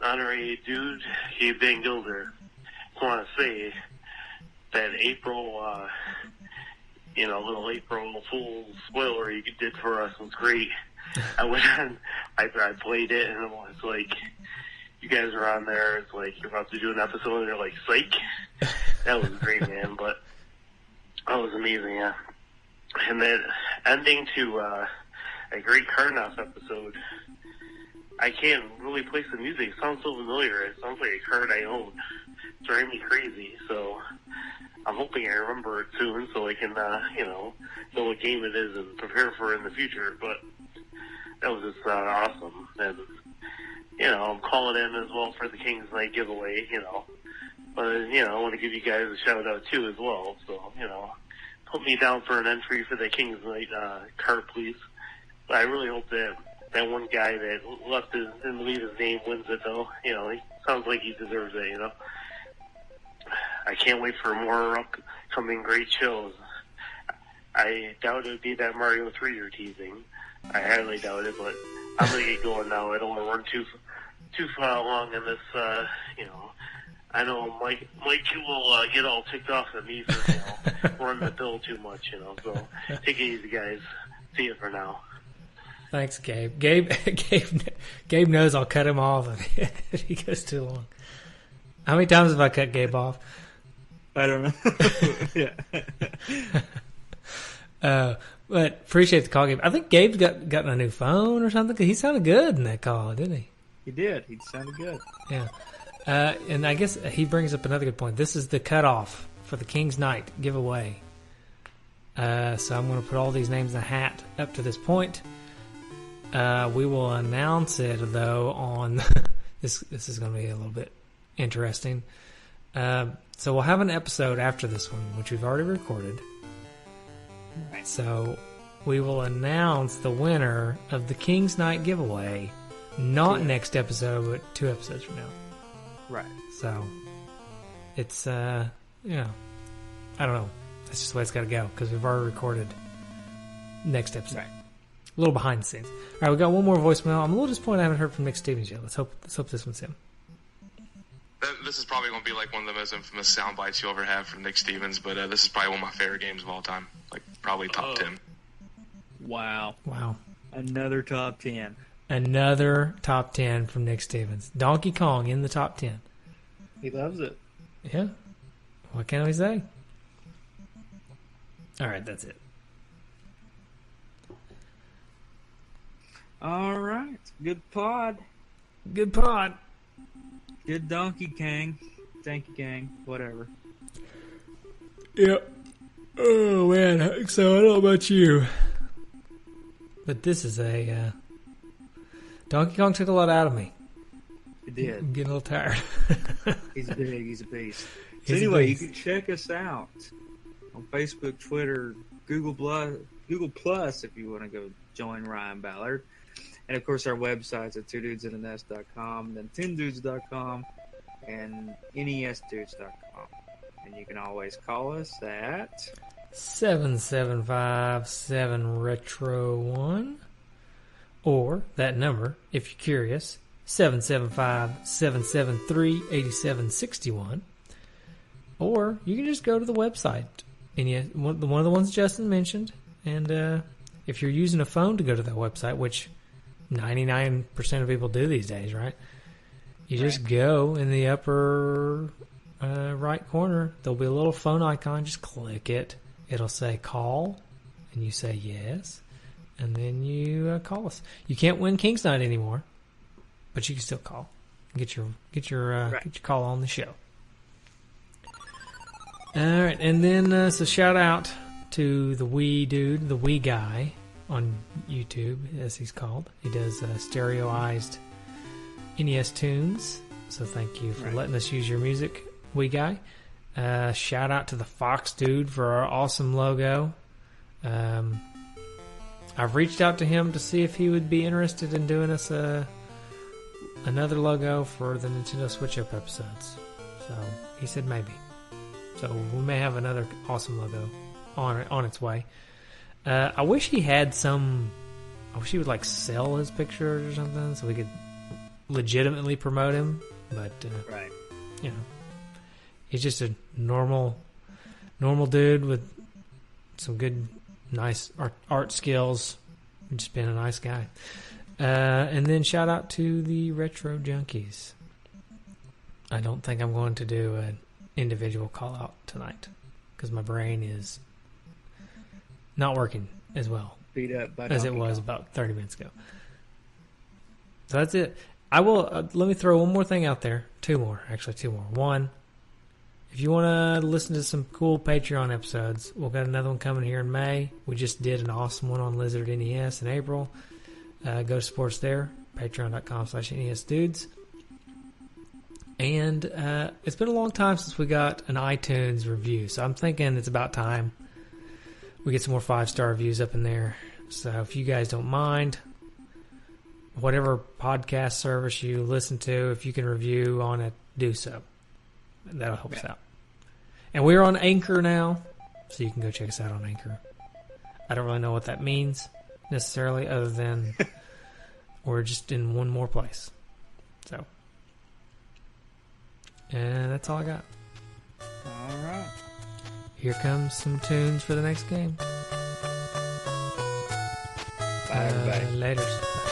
honorary dude, Hugh Van Gilder. I want to say that April, little April Fool's spoiler you did for us was great. I went on, I played it, and it was like, you guys are on there. It's like you're about to do an episode, and you're like, psych. That was great, man. But that was amazing, yeah. And then ending to a great Karnoff episode. I can't really place the music. It sounds so familiar. It sounds like a card I own. It's driving me crazy. So I'm hoping I remember it soon so I can, know what game it is and prepare for it in the future. But that was just awesome. And, I'm calling in as well for the King's Night giveaway, But, I want to give you guys a shout out too as well. So, put me down for an entry for the King's Night card, please. But I really hope that one guy that didn't leave his name wins it, though. He sounds like he deserves it, I can't wait for more upcoming great shows. I doubt it would be that Mario 3 you're teasing. I highly doubt it, but I'm going to get going now. I don't want to run too far along in this, I know Mike will get all ticked off at me for, running the bill too much, so take it easy, guys. See you for now. Thanks, Gabe. Gabe knows I'll cut him off if he goes too long. How many times have I cut Gabe off? I don't know. Yeah. But appreciate the call, Gabe. I think Gabe's gotten a new phone or something. 'Cause he sounded good in that call, didn't he? He did. He sounded good. Yeah. And I guess he brings up another good point. This is the cutoff for the King's Night giveaway. So I'm going to put all these names in a hat up to this point. We will announce it, though, on... this is going to be a little bit interesting. So we'll have an episode after this one, which we've already recorded. Right. So we will announce the winner of the King's Night giveaway, not next episode, but 2 episodes from now. Right. So it's, I don't know. That's just the way it's got to go, because we've already recorded next episode. Right. A little behind the scenes. All right, we got one more voicemail. I'm a little disappointed I haven't heard from Nick Stevens yet. Let's hope this one's him. This is probably going to be like one of the most infamous sound bites you'll ever have from Nick Stevens, but this is probably one of my favorite games of all time. Like, probably top 10. Wow. Wow. Another top 10. Another top 10 from Nick Stevens. Donkey Kong in the top 10. He loves it. Yeah. What can we say? All right, that's it. All right. Good pod. Good pod. Good Donkey Kong. Gang. Whatever. Yep. Oh, man. So I don't know about you, but this is a... Donkey Kong took a lot out of me. He did. I'm getting a little tired. He's big. He's a beast. So He's a anyway, beast. you can check us out on Facebook, Twitter, Google Plus if you want to go join Ryan Ballard. And, of course, our websites at twodudesandannest.com, then tindudes.com, and nesdudes.com. And you can always call us at 775-7-RETRO-1, or that number, if you're curious, 775-773-8761. Or you can just go to the website, and one of the ones Justin mentioned. And if you're using a phone to go to that website, which 99% of people do these days, right? You just go in the upper right corner. There'll be a little phone icon. Just click it. It'll say call, and you say yes, and then you call us. You can't win King's Night anymore, but you can still call. Get your call on the show. All right, and then so shout out to the wee dude, the wee guy on YouTube, as he's called. He does stereoized NES tunes. So thank you for letting us use your music, wee guy. Shout out to the Fox dude for our awesome logo. I've reached out to him to see if he would be interested in doing us another logo for the Nintendo Switch Up episodes. So he said maybe. So we may have another awesome logo on its way. I wish he had some. I wish he would like sell his pictures or something so we could legitimately promote him. But you know, he's just a normal dude with some good, nice art skills. just being a nice guy. And then shout out to the Retro Junkies. I don't think I'm going to do an individual call out tonight because my brain is not working as well Beat up by as it Donkey was Kong. about 30 minutes ago. So that's it. I will let me throw one more thing out there. Two more. One, if you want to listen to some cool Patreon episodes, we've got another one coming here in May. We just did an awesome one on Lizard NES in April. Go support us there, patreon.com/NESdudes. And it's been a long time since we got an iTunes review, so I'm thinking it's about time we get some more 5-star reviews up in there. So if you guys don't mind, whatever podcast service you listen to, if you can review on it, do so. That'll help us out. And we're on Anchor now, so you can go check us out on Anchor. I don't really know what that means necessarily, other than we're just in one more place. So, and that's all I got. All right. Here comes some tunes for the next game. Bye, everybody. Laters.